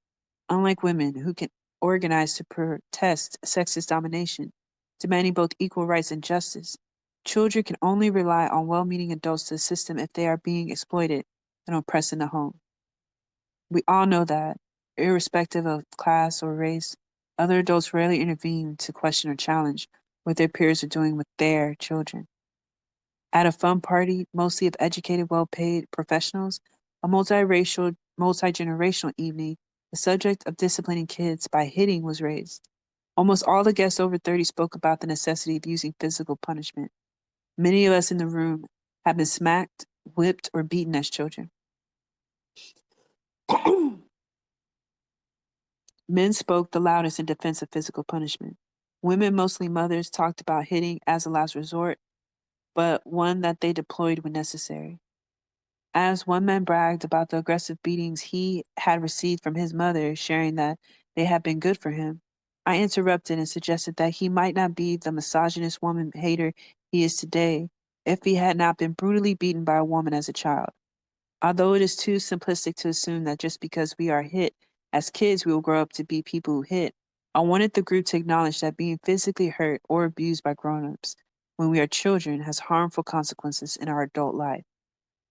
Unlike women who can organize to protest sexist domination, demanding both equal rights and justice, children can only rely on well meaning adults to assist them if they are being exploited and oppressed in the home. We all know that, irrespective of class or race, other adults rarely intervene to question or challenge what their peers are doing with their children. At a fun party, mostly of educated, well paid professionals, a multiracial, multi generational evening, the subject of disciplining kids by hitting was raised. Almost all the guests over 30 spoke about the necessity of using physical punishment. Many of us in the room have been smacked, whipped, or beaten as children. Men spoke the loudest in defense of physical punishment. Women, mostly mothers, talked about hitting as a last resort, but one that they deployed when necessary. As one man bragged about the aggressive beatings he had received from his mother, sharing that they had been good for him, I interrupted and suggested that he might not be the misogynist woman hater he is today if he had not been brutally beaten by a woman as a child. Although it is too simplistic to assume that just because we are hit as kids, we will grow up to be people who hit, I wanted the group to acknowledge that being physically hurt or abused by grown-ups when we are children has harmful consequences in our adult life.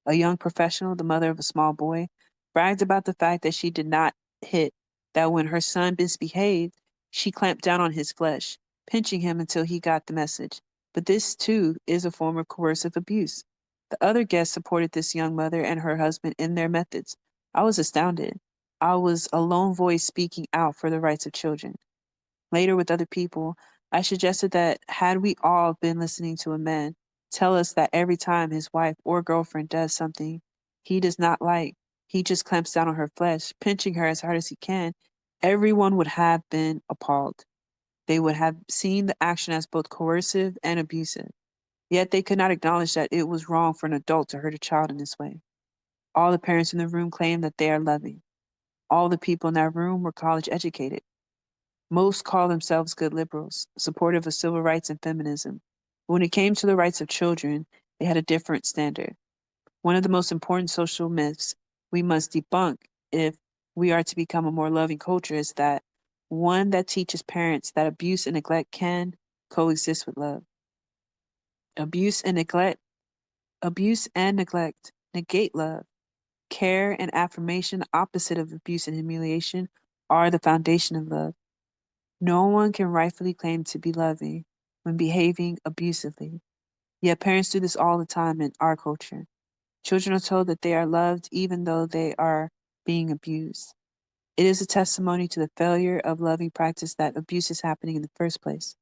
A young professional, the mother of a small boy, bragged about the fact that she did not hit, that when her son misbehaved, she clamped down on his flesh, pinching him until he got the message. But this, too, is a form of coercive abuse. The other guests supported this young mother and her husband in their methods. I was astounded. I was a lone voice speaking out for the rights of children. Later, with other people, I suggested that had we all been listening to a man tell us that every time his wife or girlfriend does something he does not like, he just clamps down on her flesh, pinching her as hard as he can, everyone would have been appalled. They would have seen the action as both coercive and abusive. Yet they could not acknowledge that it was wrong for an adult to hurt a child in this way. All the parents in the room claimed that they are loving. All the people in that room were college educated. Most call themselves good liberals, supportive of civil rights and feminism. But when it came to the rights of children, they had a different standard. One of the most important social myths we must debunk if we are to become a more loving culture is that one that teaches parents that abuse and neglect can coexist with love. Abuse and neglect, abuse and neglect negate love. Care and affirmation, opposite of abuse and humiliation, are the foundation of love. No one can rightfully claim to be loving when behaving abusively. Yet parents do this all the time in our culture. Children are told that they are loved even though they are being abused. It is a testimony to the failure of loving practice that abuse is happening in the first place.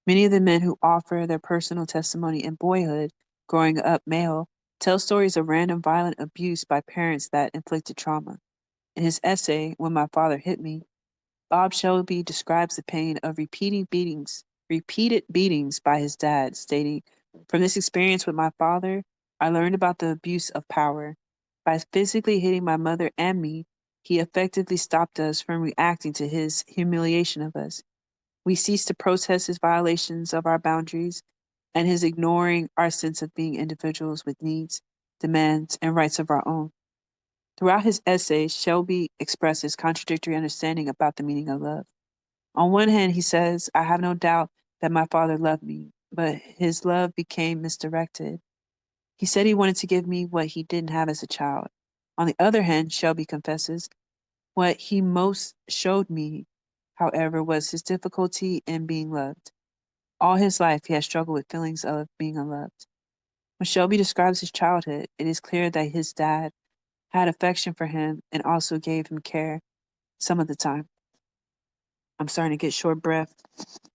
Many of the men who offer their personal testimony in boyhood, growing up male, tell stories of random violent abuse by parents that inflicted trauma. In his essay, When My Father Hit Me, Bob Shelby describes the pain of repeated beatings by his dad, stating, "From this experience with my father, I learned about the abuse of power. By physically hitting my mother and me, he effectively stopped us from reacting to his humiliation of us. We ceased to protest his violations of our boundaries and his ignoring our sense of being individuals with needs, demands, and rights of our own." Throughout his essays, Shelby expresses contradictory understanding about the meaning of love. On one hand, he says, "I have no doubt that my father loved me, but his love became misdirected. He said he wanted to give me what he didn't have as a child." On the other hand, Shelby confesses, "What he most showed me, however, was his difficulty in being loved. All his life, he has struggled with feelings of being unloved." When Shelby describes his childhood, it is clear that his dad had affection for him and also gave him care some of the time. I'm starting to get short breath.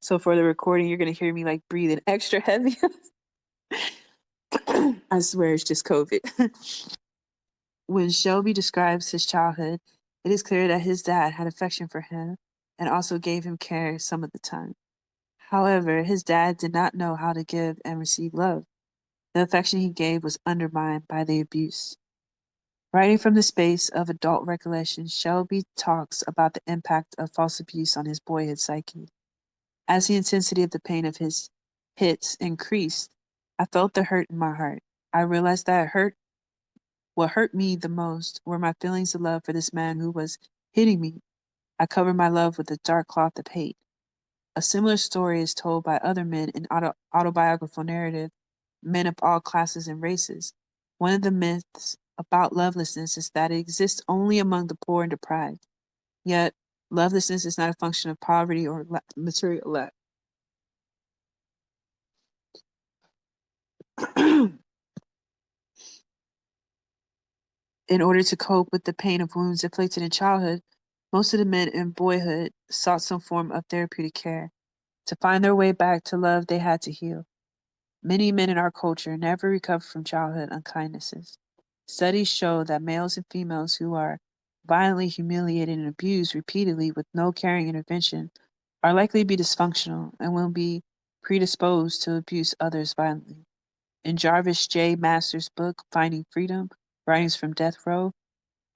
So for the recording, you're going to hear me like breathing extra heavy. I swear it's just COVID. When Shelby describes his childhood, it is clear that his dad had affection for him and also gave him care some of the time. However, his dad did not know how to give and receive love. The affection he gave was undermined by the abuse. Writing from the space of adult recollection, Shelby talks about the impact of false abuse on his boyhood psyche. As the intensity of the pain of his hits increased, I felt the hurt in my heart. I realized that what hurt me the most were my feelings of love for this man who was hitting me. I covered my love with a dark cloth of hate. A similar story is told by other men in autobiographical narrative, men of all classes and races. One of the myths about lovelessness is that it exists only among the poor and deprived. Yet, lovelessness is not a function of poverty or material lack. In order to cope with the pain of wounds inflicted in childhood, most of the men in boyhood sought some form of therapeutic care. To find their way back to love, they had to heal. Many men in our culture never recover from childhood unkindnesses. Studies show that males and females who are violently humiliated and abused repeatedly with no caring intervention are likely to be dysfunctional and will be predisposed to abuse others violently. In Jarvis J. Masters' book, Finding Freedom, Writings from Death Row,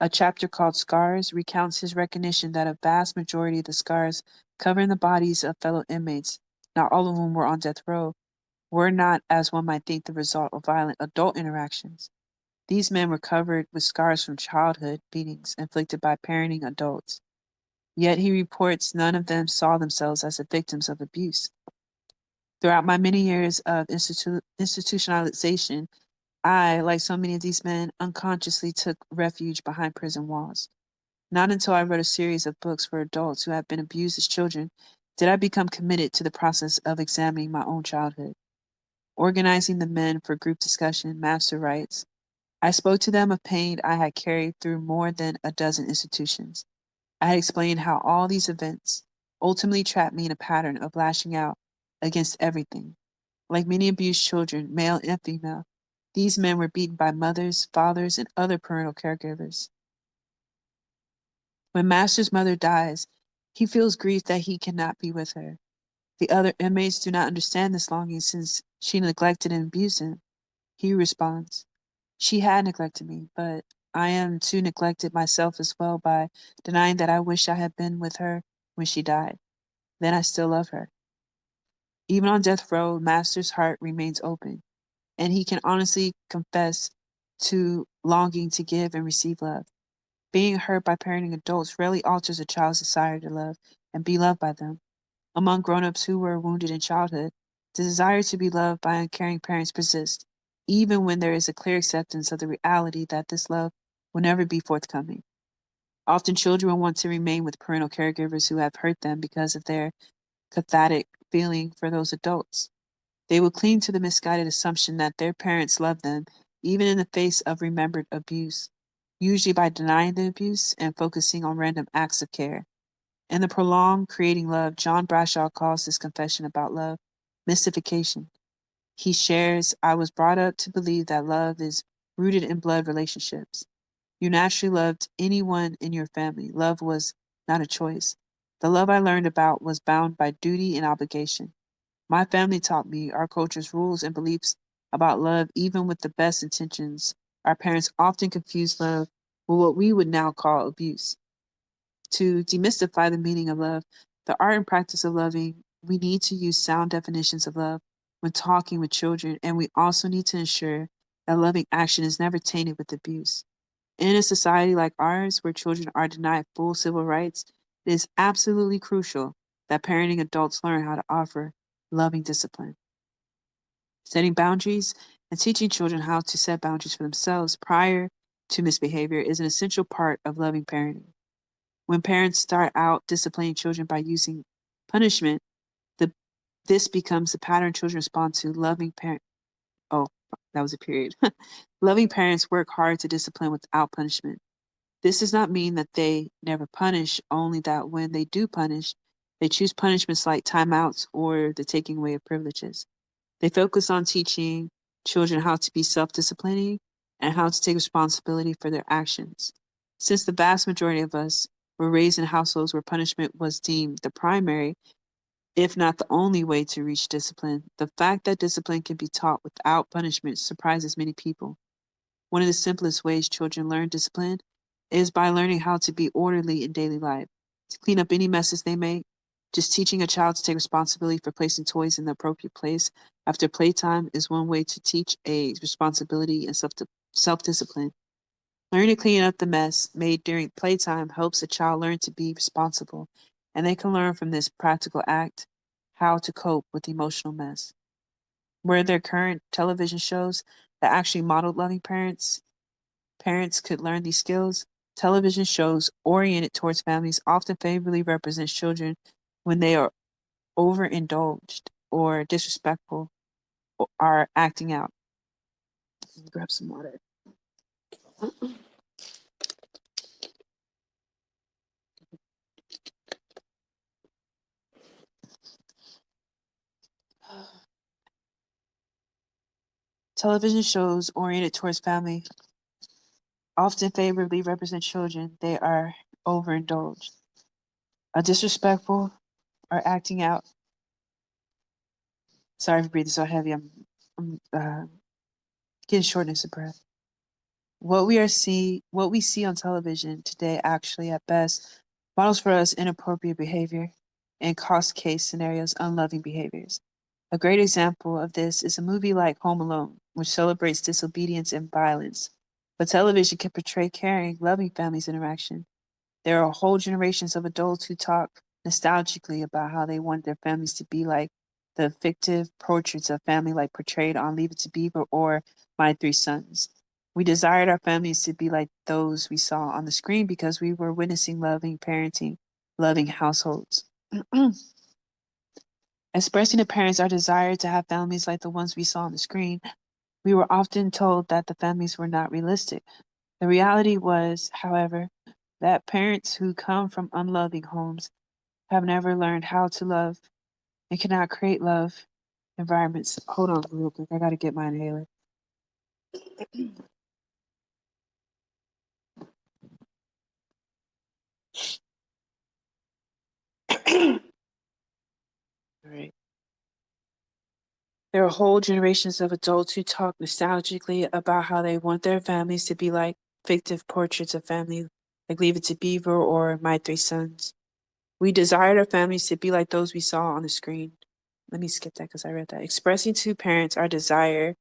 a chapter called Scars recounts his recognition that a vast majority of the scars covering the bodies of fellow inmates, not all of whom were on death row, were not, as one might think, the result of violent adult interactions. These men were covered with scars from childhood beatings inflicted by parenting adults. Yet he reports none of them saw themselves as the victims of abuse. Throughout my many years of institutionalization, I, like so many of these men, unconsciously took refuge behind prison walls. Not until I wrote a series of books for adults who have been abused as children did I become committed to the process of examining my own childhood. Organizing the men for group discussion, Master writes, I spoke to them of pain I had carried through more than a dozen institutions. I had explained how all these events ultimately trapped me in a pattern of lashing out against everything. Like many abused children, male and female, these men were beaten by mothers, fathers, and other parental caregivers. When Master's mother dies, he feels grief that he cannot be with her. The other inmates do not understand this longing since she neglected and abused him. He responds, she had neglected me, but I am too neglected myself as well by denying that I wish I had been with her when she died. Then I still love her. Even on death row, Master's heart remains open, and he can honestly confess to longing to give and receive love. Being hurt by parenting adults rarely alters a child's desire to love and be loved by them. Among grown-ups who were wounded in childhood, the desire to be loved by uncaring parents persists, even when there is a clear acceptance of the reality that this love will never be forthcoming. Often children will want to remain with parental caregivers who have hurt them because of their cathartic feeling for those adults. They will cling to the misguided assumption that their parents love them, even in the face of remembered abuse, usually by denying the abuse and focusing on random acts of care. In the prolonged creating love, John Bradshaw calls this confession about love mystification. He shares, I was brought up to believe that love is rooted in blood relationships. You naturally loved anyone in your family. Love was not a choice. The love I learned about was bound by duty and obligation. My family taught me our culture's rules and beliefs about love, even with the best intentions. Our parents often confused love with what we would now call abuse. To demystify the meaning of love, the art and practice of loving, we need to use sound definitions of love when talking with children, and we also need to ensure that loving action is never tainted with abuse. In a society like ours, where children are denied full civil rights, it is absolutely crucial that parenting adults learn how to offer loving discipline. Setting boundaries and teaching children how to set boundaries for themselves prior to misbehavior is an essential part of loving parenting. When parents start out disciplining children by using punishment, the, this becomes the pattern children respond to. Loving parent. Oh, that was a period. Loving parents work hard to discipline without punishment. This does not mean that they never punish, only that when they do punish, they choose punishments like timeouts or the taking away of privileges. They focus on teaching children how to be self-disciplining and how to take responsibility for their actions. Since the vast majority of us were raised in households where punishment was deemed the primary, if not the only way to reach discipline. The fact that discipline can be taught without punishment surprises many people. One of the simplest ways children learn discipline is by learning how to be orderly in daily life, to clean up any messes they make. Just teaching a child to take responsibility for placing toys in the appropriate place after playtime is one way to teach a responsibility and self-discipline. Learning to clean up the mess made during playtime helps a child learn to be responsible, and they can learn from this practical act how to cope with emotional mess. Where there current television shows that actually modeled loving parents could learn these skills. Television shows oriented towards families often favorably represent children when they are overindulged or disrespectful or are acting out. Grab some water. Television shows oriented towards family often favorably represent children they are overindulged, are disrespectful, or acting out. Sorry for breathing so heavy. I'm getting shortness of breath. What we see on television today actually at best models for us inappropriate behavior and cost case scenarios, unloving behaviors. A great example of this is a movie like Home Alone, which celebrates disobedience and violence. But television can portray caring, loving families interaction. There are whole generations of adults who talk nostalgically about how they want their families to be like the fictive portraits of family like portrayed on Leave It to Beaver or My Three Sons. We desired our families to be like those we saw on the screen because we were witnessing loving parenting, loving households. Expressing to parents our desire to have families like the ones we saw on the screen, we were often told that the families were not realistic. The reality was, however, that parents who come from unloving homes have never learned how to love and cannot create love environments. Hold on real quick. I got to get my inhaler. All right. There are whole generations of adults who talk nostalgically about how they want their families to be like fictive portraits of family, like Leave It to Beaver or My Three Sons. We desired our families to be like those we saw on the screen. Let me skip that because I read that. Expressing to parents our desire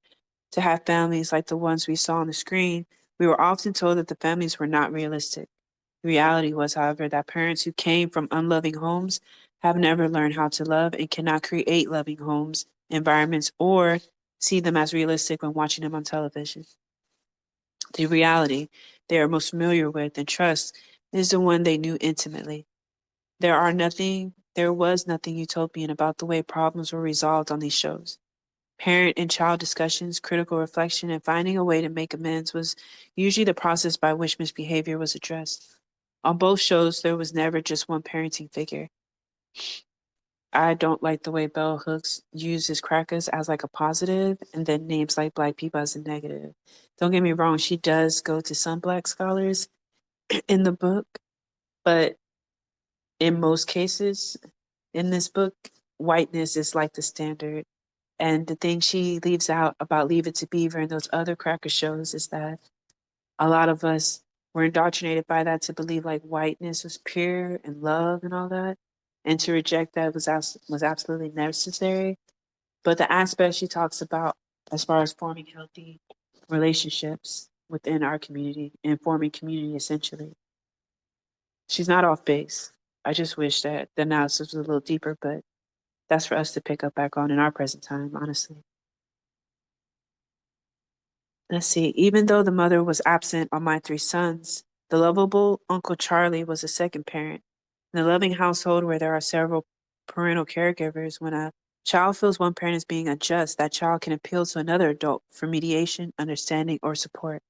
to have families like the ones we saw on the screen, we were often told that the families were not realistic. The reality was, however, that parents who came from unloving homes have never learned how to love and cannot create loving homes, environments, or see them as realistic when watching them on television. The reality they are most familiar with and trust is the one they knew intimately. There was nothing utopian about the way problems were resolved on these shows. Parent and child discussions, critical reflection, and finding a way to make amends was usually the process by which misbehavior was addressed. On both shows, there was never just one parenting figure. I don't like the way Bell Hooks uses crackers as like a positive and then names like black people as a negative. Don't get me wrong, she does go to some black scholars in the book, but in most cases in this book, whiteness is like the standard. And the thing she leaves out about Leave It to Beaver and those other cracker shows is that a lot of us were indoctrinated by that to believe like whiteness was pure and love and all that, and to reject that was absolutely necessary. But the aspect she talks about as far as forming healthy relationships within our community and forming community essentially, she's not off base. I just wish that the analysis was a little deeper, but that's for us to pick up back on in our present time, honestly. Let's see. Even though the mother was absent on My Three Sons, the lovable Uncle Charlie was a second parent. In a loving household where there are several parental caregivers, when a child feels one parent is being unjust, that child can appeal to another adult for mediation, understanding, or support.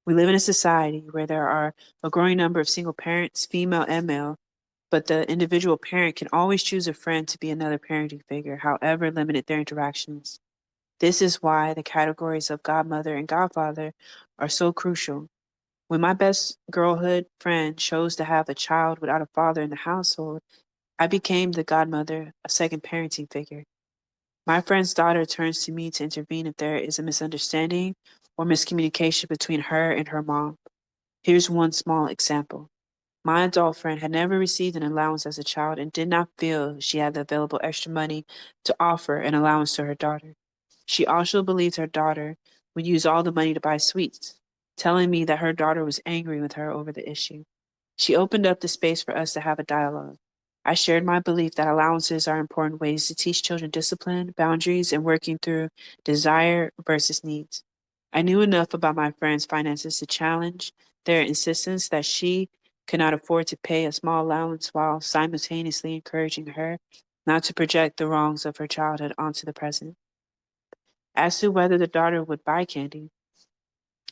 We live in a society where there are a growing number of single parents, female and male, but the individual parent can always choose a friend to be another parenting figure, however limited their interactions. This is why the categories of godmother and godfather are so crucial. When my best girlhood friend chose to have a child without a father in the household, I became the godmother, a second parenting figure. My friend's daughter turns to me to intervene if there is a misunderstanding or miscommunication between her and her mom. Here's one small example. My adult friend had never received an allowance as a child and did not feel she had the available extra money to offer an allowance to her daughter. She also believed her daughter would use all the money to buy sweets, telling me that her daughter was angry with her over the issue. She opened up the space for us to have a dialogue. I shared my belief that allowances are important ways to teach children discipline, boundaries, and working through desire versus needs. I knew enough about my friend's finances to challenge their insistence that she could not afford to pay a small allowance while simultaneously encouraging her not to project the wrongs of her childhood onto the present. As to whether the daughter would buy candy,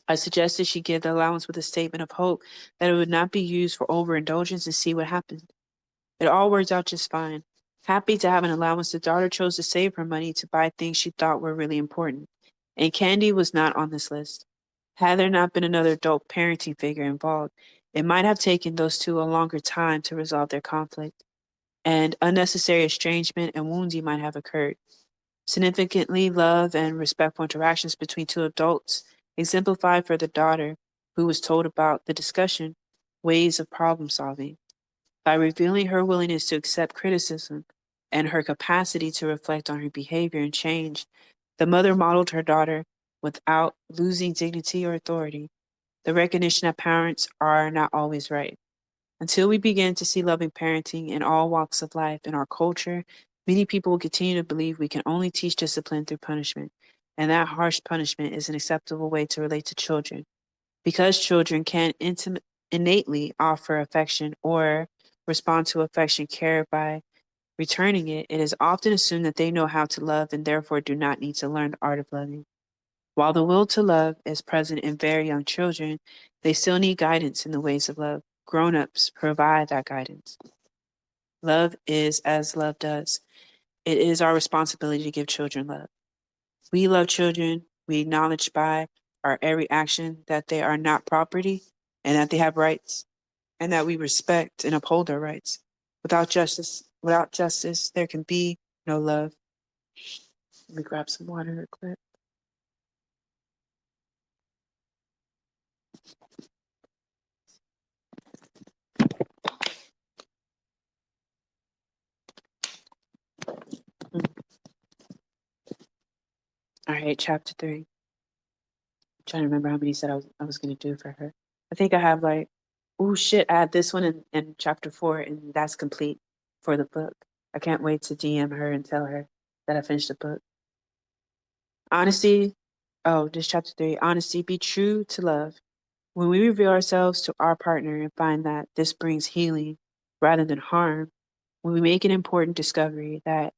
I suggested she give the allowance with a statement of hope that it would not be used for overindulgence and see what happened. It all worked out just fine. Happy to have an allowance, the daughter chose to save her money to buy things she thought were really important, and candy was not on this list. Had there not been another adult parenting figure involved, it might have taken those two a longer time to resolve their conflict, and unnecessary estrangement and wounding might have occurred. Significantly, love and respectful interactions between two adults exemplified for the daughter, who was told about the discussion, ways of problem solving. By revealing her willingness to accept criticism and her capacity to reflect on her behavior and change, the mother modeled her daughter without losing dignity or authority, the recognition that parents are not always right. Until we begin to see loving parenting in all walks of life in our culture, many people will continue to believe we can only teach discipline through punishment, and that harsh punishment is an acceptable way to relate to children. Because children can innately offer affection or respond to affection care by returning it, it is often assumed that they know how to love and therefore do not need to learn the art of loving. While the will to love is present in very young children, they still need guidance in the ways of love. Grown-ups provide that guidance. Love is as love does. It is our responsibility to give children love. We love children. We acknowledge by our every action that they are not property and that they have rights and that we respect and uphold their rights. Without justice, there can be no love. Let me grab some water real quick. Mm. All right, chapter 3. I'm trying to remember how many said I was going to do for her. I think I have like, oh shit, I had this one in chapter 4, and that's complete for the book. I can't wait to DM her and tell her that I finished the book. Honesty. Oh, this chapter 3. Honesty. Be true to love. When we reveal ourselves to our partner and find that this brings healing rather than harm, when we make an important discovery that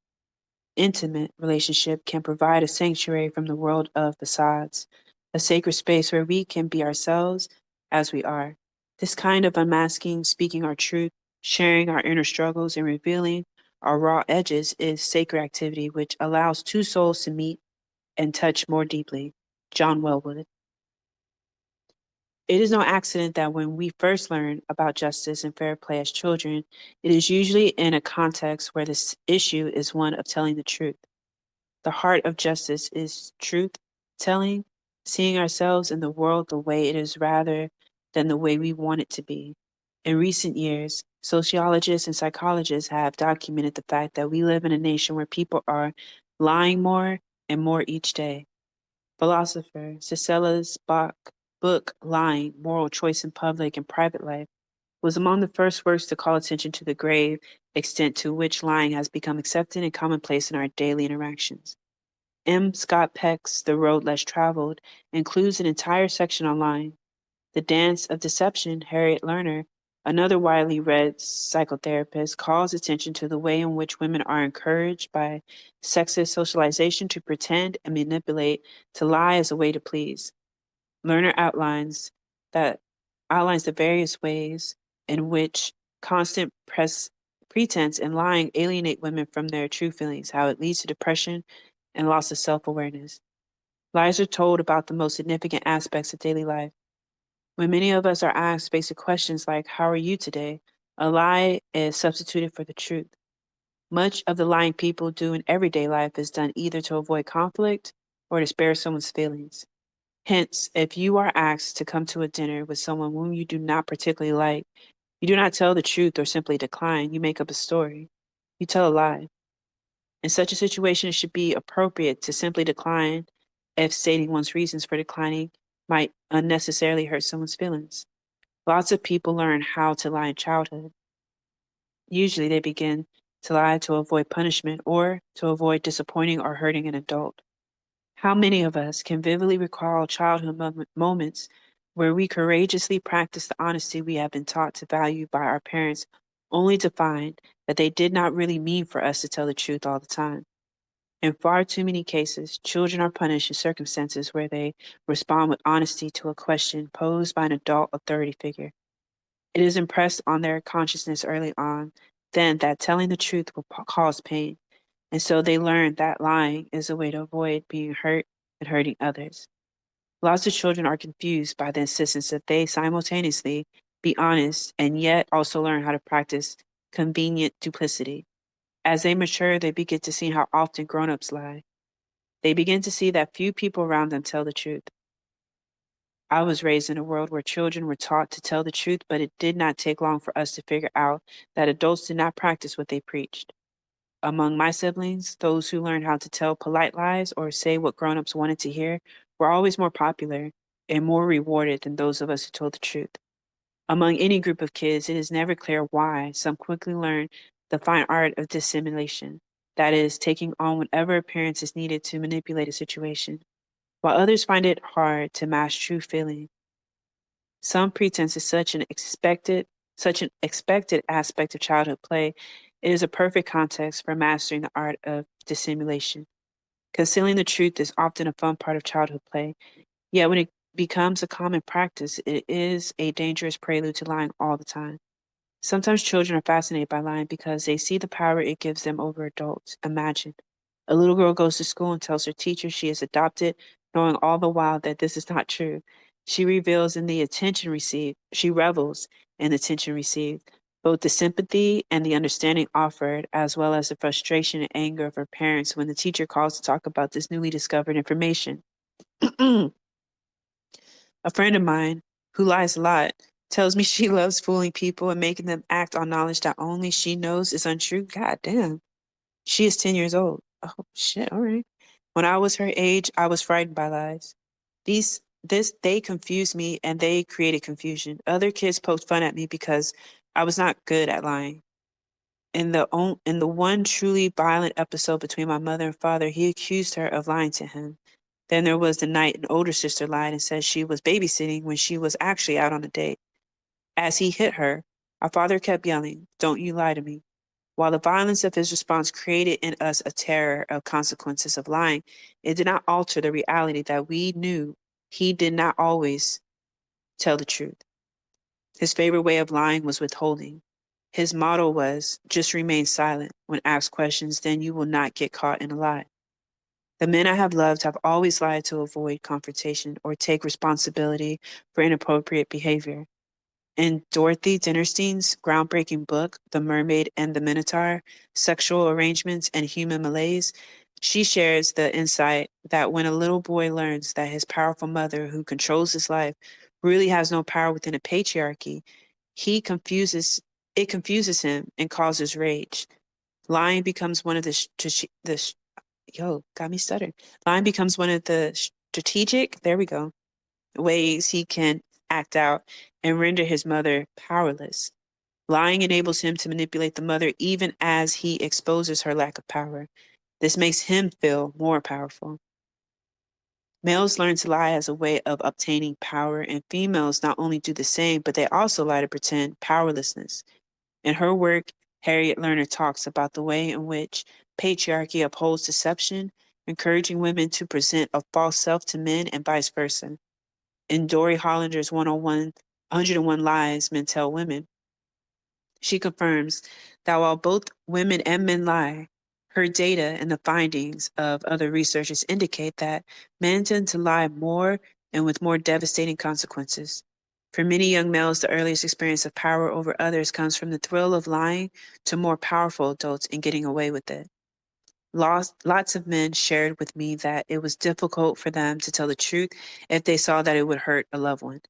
intimate relationship can provide a sanctuary from the world of facades, a sacred space where we can be ourselves as we are. This kind of unmasking, speaking our truth, sharing our inner struggles, and revealing our raw edges is sacred activity which allows two souls to meet and touch more deeply. John Wellwood. It is no accident that when we first learn about justice and fair play as children, it is usually in a context where this issue is one of telling the truth. The heart of justice is truth telling, seeing ourselves in the world the way it is rather than the way we want it to be. In recent years, sociologists and psychologists have documented the fact that we live in a nation where people are lying more and more each day. Philosopher Cicely Spock book Lying, Moral Choice in Public and Private Life was among the first works to call attention to the grave extent to which lying has become accepted and commonplace in our daily interactions. M. Scott Peck's The Road Less Traveled includes an entire section on lying. The Dance of Deception, Harriet Lerner, another widely read psychotherapist, calls attention to the way in which women are encouraged by sexist socialization to pretend and manipulate, to lie as a way to please. Lerner that outlines the various ways in which constant pretense and lying alienate women from their true feelings, how it leads to depression and loss of self-awareness. Lies are told about the most significant aspects of daily life. When many of us are asked basic questions like, "How are you today?" a lie is substituted for the truth. Much of the lying people do in everyday life is done either to avoid conflict or to spare someone's feelings. Hence, if you are asked to come to a dinner with someone whom you do not particularly like, you do not tell the truth or simply decline, you make up a story. You tell a lie. In such a situation, it should be appropriate to simply decline if stating one's reasons for declining might unnecessarily hurt someone's feelings. Lots of people learn how to lie in childhood. Usually, they begin to lie to avoid punishment or to avoid disappointing or hurting an adult. How many of us can vividly recall childhood moments where we courageously practiced the honesty we have been taught to value by our parents, only to find that they did not really mean for us to tell the truth all the time? In far too many cases, children are punished in circumstances where they respond with honesty to a question posed by an adult authority figure. It is impressed on their consciousness early on, then, that telling the truth will cause pain, and so they learn that lying is a way to avoid being hurt and hurting others. Lots of children are confused by the insistence that they simultaneously be honest and yet also learn how to practice convenient duplicity. As they mature, they begin to see how often grown-ups lie. They begin to see that few people around them tell the truth. I was raised in a world where children were taught to tell the truth, but it did not take long for us to figure out that adults did not practice what they preached. Among my siblings, those who learned how to tell polite lies or say what grown-ups wanted to hear were always more popular and more rewarded than those of us who told the truth. Among any group of kids, it is never clear why some quickly learn the fine art of dissimulation, that is, taking on whatever appearance is needed to manipulate a situation, while others find it hard to mask true feeling. Some pretense is such an expected aspect of childhood play. It is a perfect context for mastering the art of dissimulation. Concealing the truth is often a fun part of childhood play, yet when it becomes a common practice, it is a dangerous prelude to lying all the time. Sometimes children are fascinated by lying because they see the power it gives them over adults. Imagine a little girl goes to school and tells her teacher she is adopted, knowing all the while that this is not true. She reveals in the attention received, she revels in the attention received, both the sympathy and the understanding offered, as well as the frustration and anger of her parents when the teacher calls to talk about this newly discovered information. A friend of mine, who lies a lot, tells me she loves fooling people and making them act on knowledge that only she knows is untrue. God damn. She is 10 years old. Oh, shit. All right. When I was her age, I was frightened by lies. They confused me and they created confusion. Other kids poked fun at me because I was not good at lying. In the one truly violent episode between my mother and father, he accused her of lying to him. Then there was the night an older sister lied and said she was babysitting when she was actually out on a date. As he hit her, our father kept yelling, "Don't you lie to me." While the violence of his response created in us a terror of consequences of lying, it did not alter the reality that we knew he did not always tell the truth. His favorite way of lying was withholding. His motto was, "Just remain silent. When asked questions, then you will not get caught in a lie." The men I have loved have always lied to avoid confrontation or take responsibility for inappropriate behavior. In Dorothy Dinnerstein's groundbreaking book, The Mermaid and the Minotaur: Sexual Arrangements and Human Malaise, she shares the insight that when a little boy learns that his powerful mother, who controls his life, really has no power within a patriarchy, he confuses it confuses him and causes rage. Lying becomes one of got me stuttering. Lying becomes one of the strategic, there we go, ways he can act out and render his mother powerless. Lying enables him to manipulate the mother even as he exposes her lack of power. This makes him feel more powerful. Males learn to lie as a way of obtaining power, and females not only do the same, but they also lie to pretend powerlessness. In her work, Harriet Lerner talks about the way in which patriarchy upholds deception, encouraging women to present a false self to men and vice versa. In Dory Hollander's 101 Lies Men Tell Women, she confirms that while both women and men lie, her data and the findings of other researchers indicate that men tend to lie more and with more devastating consequences. For many young males, the earliest experience of power over others comes from the thrill of lying to more powerful adults and getting away with it. Lots of men shared with me that it was difficult for them to tell the truth if they saw that it would hurt a loved one.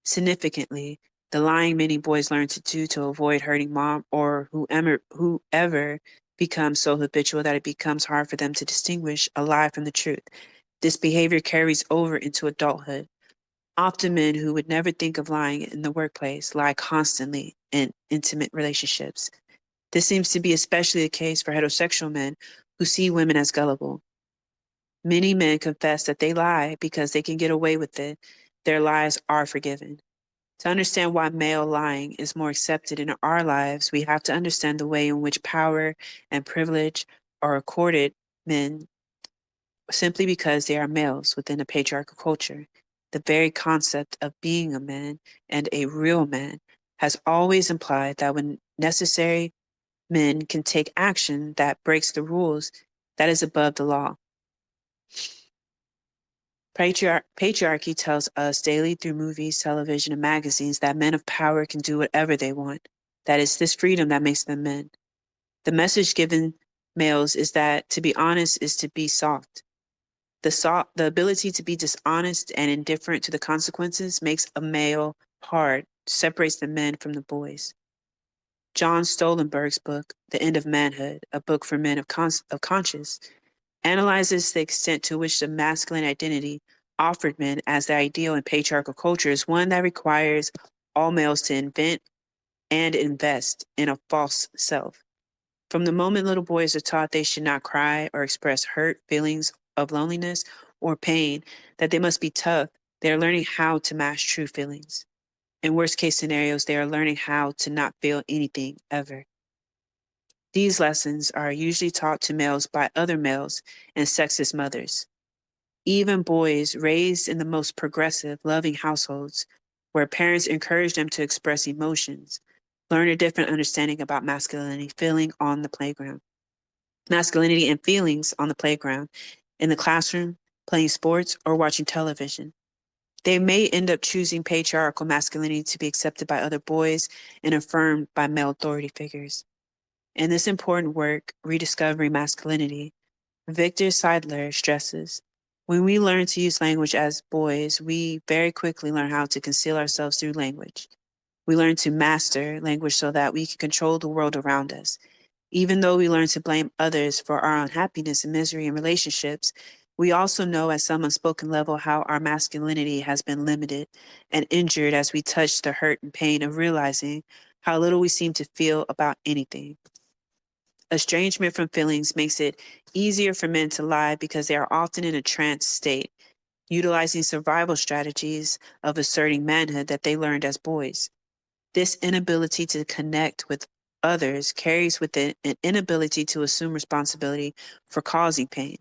Significantly, the lying many boys learn to do to avoid hurting mom or whoever becomes so habitual that it becomes hard for them to distinguish a lie from the truth. This behavior carries over into adulthood. Often men who would never think of lying in the workplace lie constantly in intimate relationships. This seems to be especially the case for heterosexual men who see women as gullible. Many men confess that they lie because they can get away with it. Their lies are forgiven. To understand why male lying is more accepted in our lives, we have to understand the way in which power and privilege are accorded men simply because they are males within a patriarchal culture. The very concept of being a man and a real man has always implied that when necessary, men can take action that breaks the rules that is above the law. Patriarchy tells us daily through movies, television, and magazines that men of power can do whatever they want. That is this freedom that makes them men. The message given males is that to be honest is to be soft. The ability to be dishonest and indifferent to the consequences makes a male hard, separates the men from the boys. John Stolenberg's book, The End of Manhood, a book for men of conscience, analyzes the extent to which the masculine identity offered men as the ideal in patriarchal culture is one that requires all males to invent and invest in a false self. From the moment little boys are taught they should not cry or express hurt, feelings of loneliness or pain, that they must be tough, they are learning how to mask true feelings. In worst case scenarios, they are learning how to not feel anything ever. These lessons are usually taught to males by other males and sexist mothers. Even boys raised in the most progressive, loving households, where parents encourage them to express emotions, learn a different understanding about masculinity feeling on the playground. Masculinity and feelings on the playground, in the classroom, playing sports, or watching television. They may end up choosing patriarchal masculinity to be accepted by other boys and affirmed by male authority figures. In this important work, Rediscovering Masculinity, Victor Seidler stresses, when we learn to use language as boys, we very quickly learn how to conceal ourselves through language. We learn to master language so that we can control the world around us. Even though we learn to blame others for our unhappiness and misery in relationships, we also know at some unspoken level how our masculinity has been limited and injured as we touch the hurt and pain of realizing how little we seem to feel about anything. Estrangement from feelings makes it easier for men to lie because they are often in a trance state, utilizing survival strategies of asserting manhood that they learned as boys. This inability to connect with others carries with it an inability to assume responsibility for causing pain.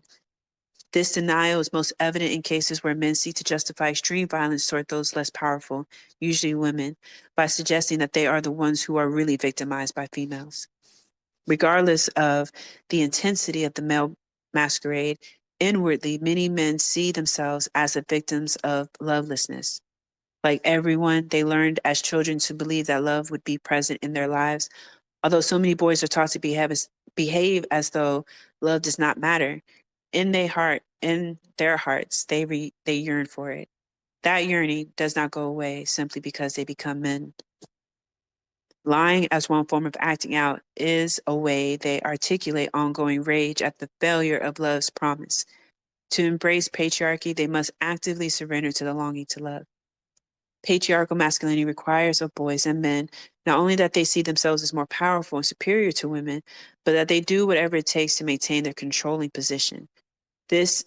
This denial is most evident in cases where men seek to justify extreme violence toward those less powerful, usually women, by suggesting that they are the ones who are really victimized by females. Regardless of the intensity of the male masquerade, inwardly, many men see themselves as the victims of lovelessness. Like everyone, they learned as children to believe that love would be present in their lives. Although so many boys are taught to behave as though love does not matter, in their hearts, they yearn for it. That yearning does not go away simply because they become men. Lying as one form of acting out is a way they articulate ongoing rage at the failure of love's promise. To embrace patriarchy, they must actively surrender to the longing to love. Patriarchal masculinity requires of boys and men not only that they see themselves as more powerful and superior to women, but that they do whatever it takes to maintain their controlling position. This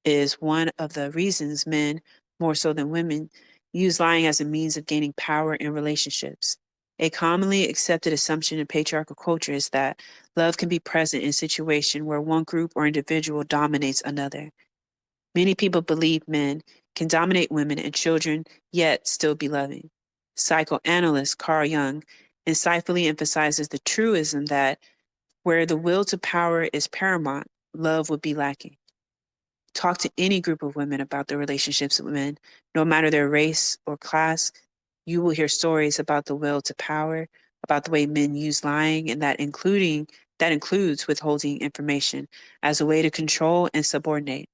is one of the reasons men, more so than women, use lying as a means of gaining power in relationships. A commonly accepted assumption in patriarchal culture is that love can be present in a situation where one group or individual dominates another. Many people believe men can dominate women and children, yet still be loving. Psychoanalyst Carl Jung insightfully emphasizes the truism that where the will to power is paramount, love would be lacking. Talk to any group of women about their relationships with men, no matter their race or class. You will hear stories about the will to power, about the way men use lying, and that includes withholding information as a way to control and subordinate.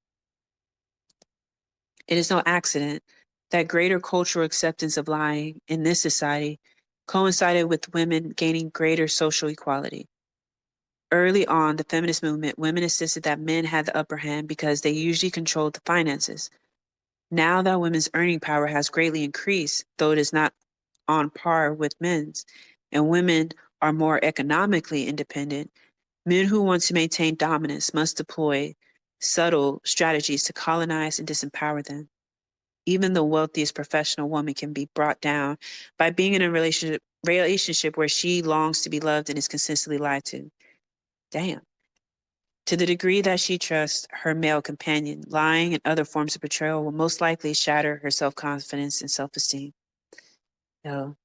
It is no accident that greater cultural acceptance of lying in this society coincided with women gaining greater social equality. Early on, the feminist movement, women insisted that men had the upper hand because they usually controlled the finances. Now that women's earning power has greatly increased, though it is not on par with men's, and women are more economically independent, men who want to maintain dominance must deploy subtle strategies to colonize and disempower them. Even the wealthiest professional woman can be brought down by being in a relationship where she longs to be loved and is consistently lied to. Damn. To the degree that she trusts her male companion, lying and other forms of betrayal will most likely shatter her self-confidence and self-esteem. No.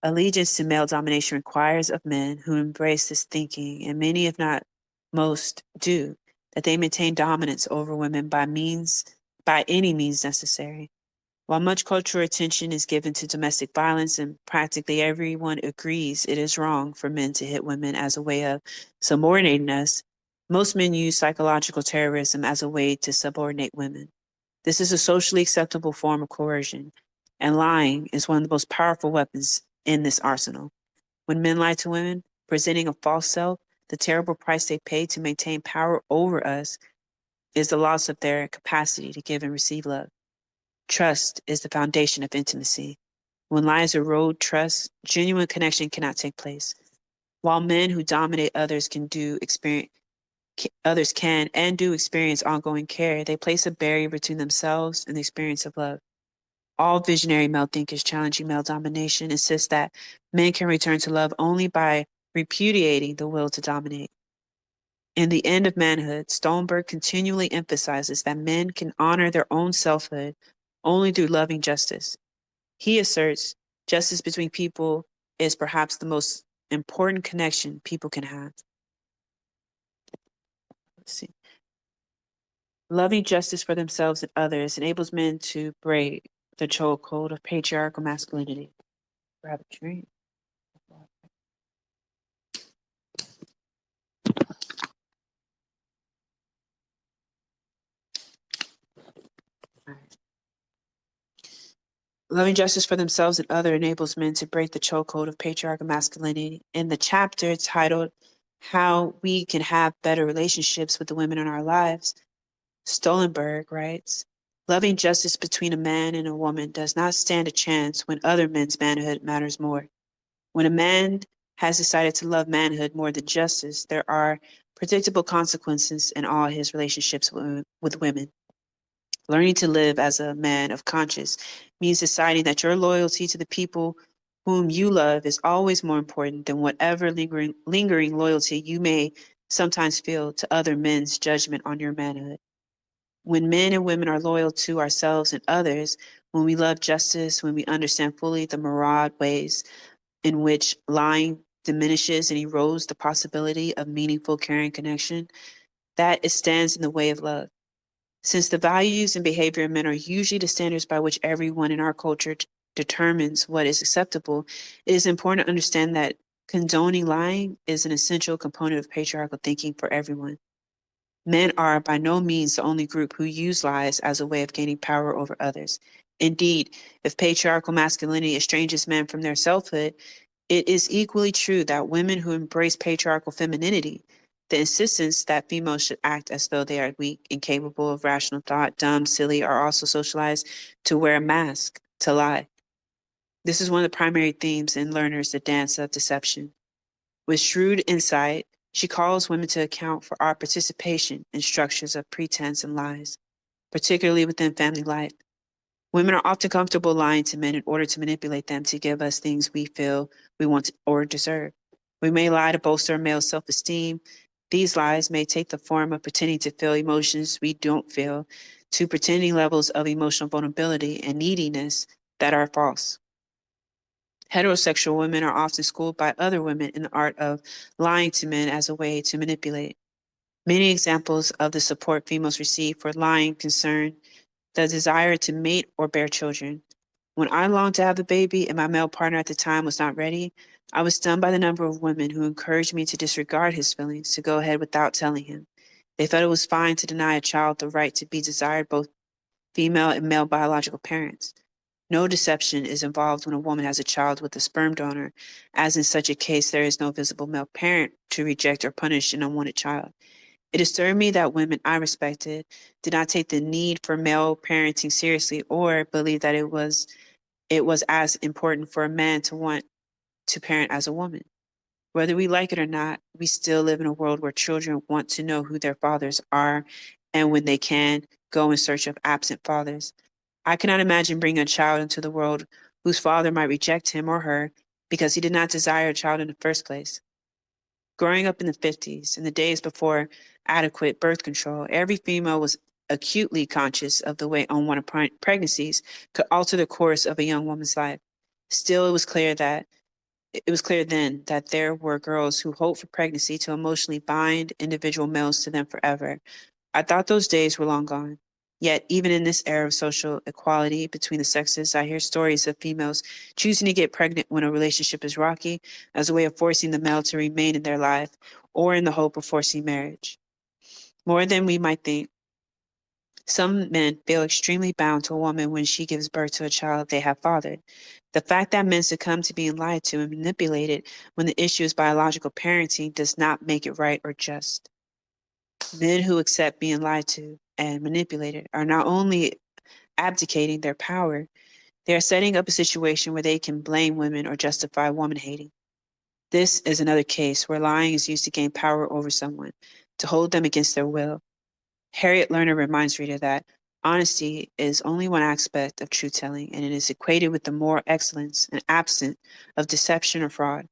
Allegiance to male domination requires of men who embrace this thinking, and many, if not most, do, that they maintain dominance over women by any means necessary. While much cultural attention is given to domestic violence and practically everyone agrees it is wrong for men to hit women as a way of subordinating us, most men use psychological terrorism as a way to subordinate women. This is a socially acceptable form of coercion, and lying is one of the most powerful weapons in this arsenal. When men lie to women, presenting a false self, the terrible price they pay to maintain power over us is the loss of their capacity to give and receive love. Trust is the foundation of intimacy. When lies erode trust, genuine connection cannot take place. While men who dominate others can and do experience ongoing care, they place a barrier between themselves and the experience of love. All visionary male thinkers challenging male domination insist that men can return to love only by repudiating the will to dominate. In The End of Manhood, Stoltenberg continually emphasizes that men can honor their own selfhood only through loving justice. He asserts justice between people is perhaps the most important connection people can have. Let's see. Loving justice for themselves and others enables men to break the chokehold of patriarchal masculinity. Grab a drink. Loving justice for themselves and others enables men to break the chokehold of patriarchal masculinity. In the chapter titled How We Can Have Better Relationships with the Women in Our Lives, Stoltenberg writes, loving justice between a man and a woman does not stand a chance when other men's manhood matters more. When a man has decided to love manhood more than justice, there are predictable consequences in all his relationships with women. Learning to live as a man of conscience means deciding that your loyalty to the people whom you love is always more important than whatever lingering loyalty you may sometimes feel to other men's judgment on your manhood. When men and women are loyal to ourselves and others, when we love justice, when we understand fully the myriad ways in which lying diminishes and erodes the possibility of meaningful caring connection, that it stands in the way of love. Since the values and behavior of men are usually the standards by which everyone in our culture determines what is acceptable, it is important to understand that condoning lying is an essential component of patriarchal thinking for everyone. Men are by no means the only group who use lies as a way of gaining power over others. Indeed, if patriarchal masculinity estranges men from their selfhood, it is equally true that women who embrace patriarchal femininity, the insistence that females should act as though they are weak, incapable of rational thought, dumb, silly, are also socialized to wear a mask, to lie. This is one of the primary themes in Lerner's The Dance of Deception. With shrewd insight, she calls women to account for our participation in structures of pretense and lies, particularly within family life. Women are often comfortable lying to men in order to manipulate them to give us things we feel we want or deserve. We may lie to bolster a male's self-esteem. These lies may take the form of pretending to feel emotions we don't feel, to pretending levels of emotional vulnerability and neediness that are false. Heterosexual women are often schooled by other women in the art of lying to men as a way to manipulate. Many examples of the support females receive for lying concern the desire to mate or bear children. When I longed to have a baby and my male partner at the time was not ready, I was stunned by the number of women who encouraged me to disregard his feelings, to go ahead without telling him. They felt it was fine to deny a child the right to be desired both female and male biological parents. No deception is involved when a woman has a child with a sperm donor, as in such a case there is no visible male parent to reject or punish an unwanted child. It disturbed me that women I respected did not take the need for male parenting seriously or believe that it was as important for a man to want to parent as a woman. Whether we like it or not, we still live in a world where children want to know who their fathers are and when they can go in search of absent fathers. I cannot imagine bringing a child into the world whose father might reject him or her because he did not desire a child in the first place. Growing up in the 50s, in the days before adequate birth control, every female was acutely conscious of the way unwanted pregnancies could alter the course of a young woman's life. Still, it was clear then that there were girls who hoped for pregnancy to emotionally bind individual males to them forever. I thought those days were long gone. Yet, even in this era of social equality between the sexes, I hear stories of females choosing to get pregnant when a relationship is rocky as a way of forcing the male to remain in their life or in the hope of forcing marriage. More than we might think, some men feel extremely bound to a woman when she gives birth to a child they have fathered. The fact that men succumb to being lied to and manipulated when the issue is biological parenting does not make it right or just. Men who accept being lied to and manipulated are not only abdicating their power, they are setting up a situation where they can blame women or justify woman hating. This is another case where lying is used to gain power over someone, to hold them against their will. Harriet Lerner reminds reader that honesty is only one aspect of truth telling, and it is equated with the moral excellence and absent of deception or fraud.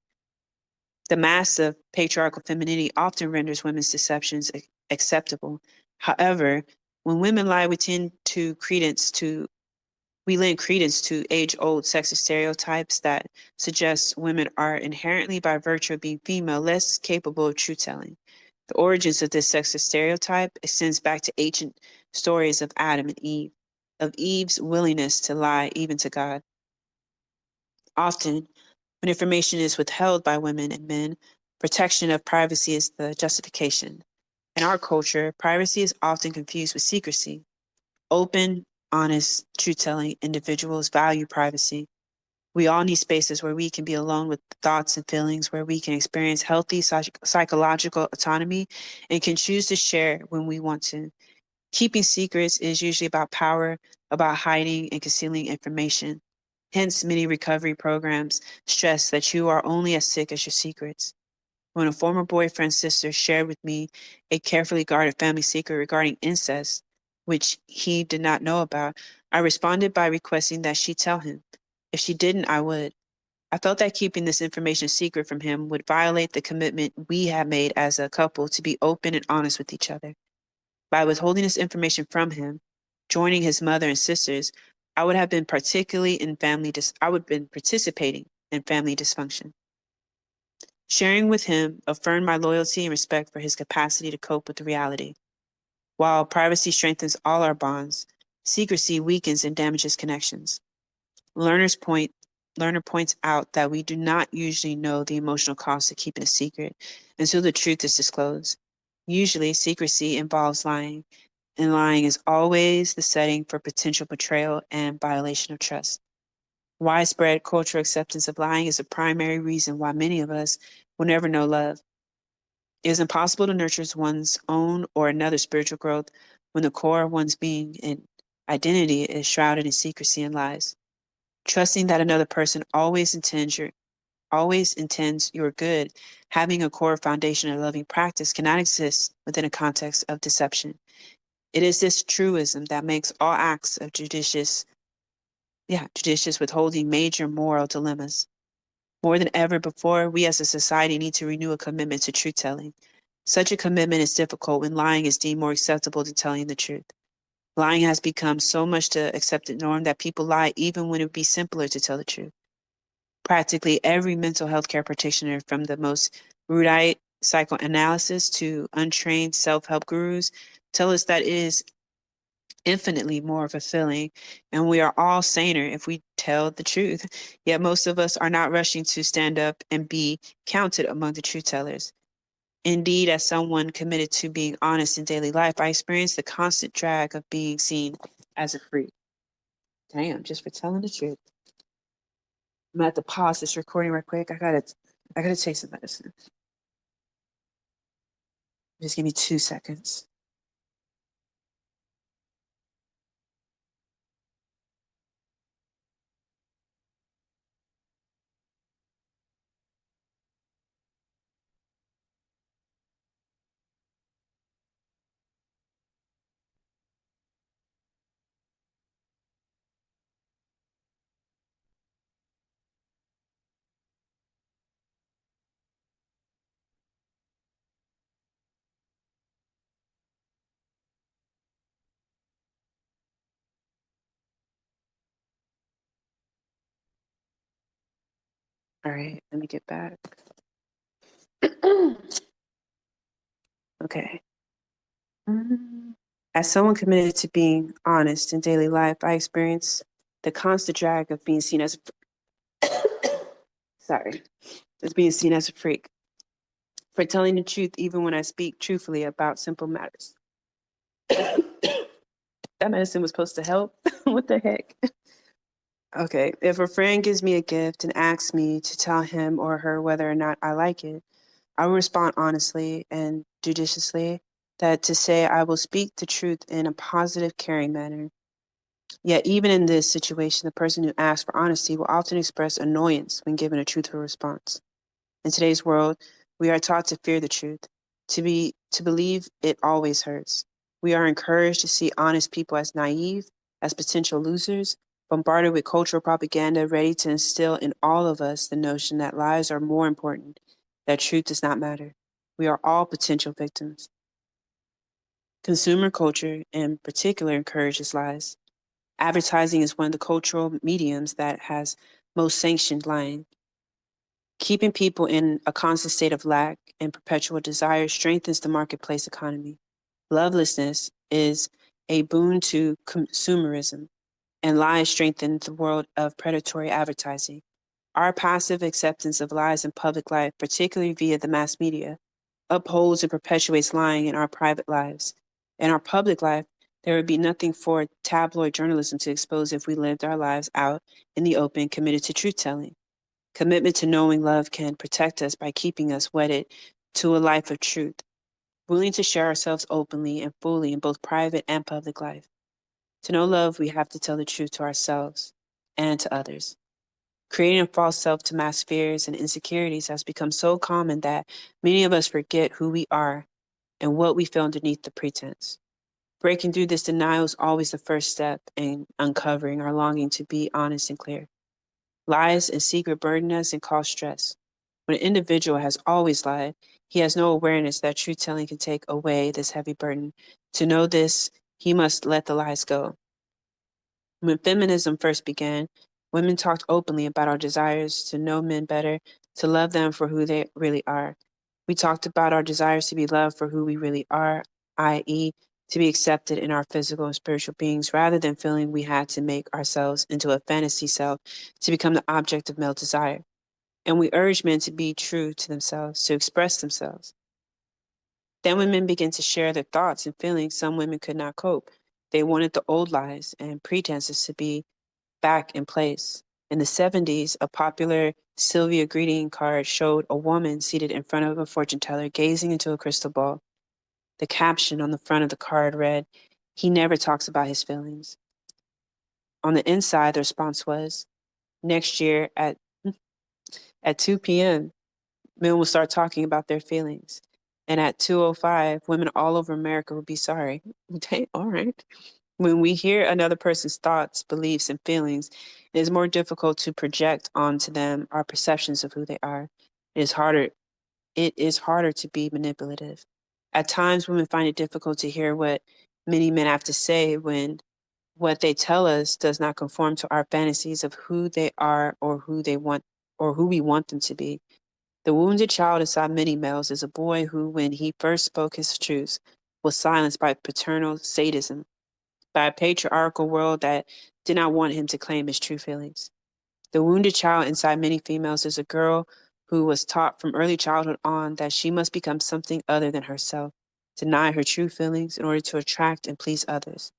The mask of patriarchal femininity often renders women's deceptions acceptable. However, when women lie, we lend credence to age-old sexist stereotypes that suggest women are inherently, by virtue of being female, less capable of truth-telling. The origins of this sexist stereotype extends back to ancient stories of Adam and Eve, of Eve's willingness to lie even to God. Often, when information is withheld by women and men, protection of privacy is the justification. In our culture, privacy is often confused with secrecy. Open, honest, truth-telling individuals value privacy. We all need spaces where we can be alone with thoughts and feelings, where we can experience healthy psychological autonomy and can choose to share when we want to. Keeping secrets is usually about power, about hiding and concealing information. Hence, many recovery programs stress that you are only as sick as your secrets. When a former boyfriend's sister shared with me a carefully guarded family secret regarding incest, which he did not know about, I responded by requesting that she tell him. If she didn't, I would. I felt that keeping this information secret from him would violate the commitment we had made as a couple to be open and honest with each other. By withholding this information from him, joining his mother and sisters, I would have been I would have been participating in family dysfunction. Sharing with him affirmed my loyalty and respect for his capacity to cope with the reality. While privacy strengthens all our bonds, secrecy weakens and damages connections. Learner's point Lerner points out that we do not usually know the emotional cost of keeping a secret until the truth is disclosed. Usually, secrecy involves lying, and lying is always the setting for potential betrayal and violation of trust. Widespread cultural acceptance of lying is a primary reason why many of us will never know love. It is impossible to nurture one's own or another's spiritual growth when the core of one's being and identity is shrouded in secrecy and lies. Trusting that another person always intends your good, having a core foundation of loving practice cannot exist within a context of deception. It is this truism that makes all acts of judicious withholding major moral dilemmas. More than ever before, we as a society need to renew a commitment to truth-telling. Such a commitment is difficult when lying is deemed more acceptable than telling the truth. Lying has become so much the accepted norm that people lie even when it would be simpler to tell the truth. Practically every mental health care practitioner, from the most erudite psychoanalysis to untrained self-help gurus, tell us that it is infinitely more fulfilling, and we are all saner if we tell the truth. Yet most of us are not rushing to stand up and be counted among the truth tellers. Indeed, as someone committed to being honest in daily life, I experience the constant drag of being seen as a freak. Damn, just for telling the truth. I'm gonna have to pause this recording right quick. I gotta take some medicine. Just give me 2 seconds. All right, let me get back. Okay. As someone committed to being honest in daily life, I experience the constant drag of being seen as sorry, as being seen as a freak for telling the truth even when I speak truthfully about simple matters. That medicine was supposed to help. What the heck? Okay, if a friend gives me a gift and asks me to tell him or her whether or not I like it, I will respond honestly and judiciously that to say I will speak the truth in a positive, caring manner. Yet, even in this situation, the person who asks for honesty will often express annoyance when given a truthful response. In today's world, we are taught to fear the truth, to believe it always hurts. We are encouraged to see honest people as naive, as potential losers, bombarded with cultural propaganda ready to instill in all of us the notion that lies are more important, that truth does not matter. We are all potential victims. Consumer culture, in particular, encourages lies. Advertising is one of the cultural mediums that has most sanctioned lying. Keeping people in a constant state of lack and perpetual desire strengthens the marketplace economy. Lovelessness is a boon to consumerism, and lies strengthen the world of predatory advertising. Our passive acceptance of lies in public life, particularly via the mass media, upholds and perpetuates lying in our private lives. In our public life, there would be nothing for tabloid journalism to expose if we lived our lives out in the open, committed to truth telling. Commitment to knowing love can protect us by keeping us wedded to a life of truth, willing to share ourselves openly and fully in both private and public life. To know love, we have to tell the truth to ourselves and to others. Creating a false self to mask fears and insecurities has become so common that many of us forget who we are and what we feel underneath the pretense. Breaking through this denial is always the first step in uncovering our longing to be honest and clear. Lies and secret burden us and cause stress. When an individual has always lied, he has no awareness that truth telling can take away this heavy burden. To know this, he must let the lies go. When feminism first began, women talked openly about our desires to know men better, to love them for who they really are. We talked about our desires to be loved for who we really are, i.e., to be accepted in our physical and spiritual beings, rather than feeling we had to make ourselves into a fantasy self to become the object of male desire. And we urged men to be true to themselves, to express themselves. Then when men began to share their thoughts and feelings, some women could not cope. They wanted the old lies and pretenses to be back in place. In the 70s, a popular Sylvia greeting card showed a woman seated in front of a fortune teller gazing into a crystal ball. The caption on the front of the card read, "He never talks about his feelings." On the inside, the response was, "Next year at 2 p.m., men will start talking about their feelings. And at 2:05, women all over America will be sorry." Okay, all right. When we hear another person's thoughts, beliefs, and feelings, it is more difficult to project onto them our perceptions of who they are. It is harder. It is harder to be manipulative. At times, women find it difficult to hear what many men have to say when what they tell us does not conform to our fantasies of who they are or who they want or who we want them to be. The wounded child inside many males is a boy who, when he first spoke his truths, was silenced by paternal sadism. by a patriarchal world that did not want him to claim his true feelings. The wounded child inside many females is a girl who was taught from early childhood on that she must become something other than herself, deny her true feelings in order to attract and please others.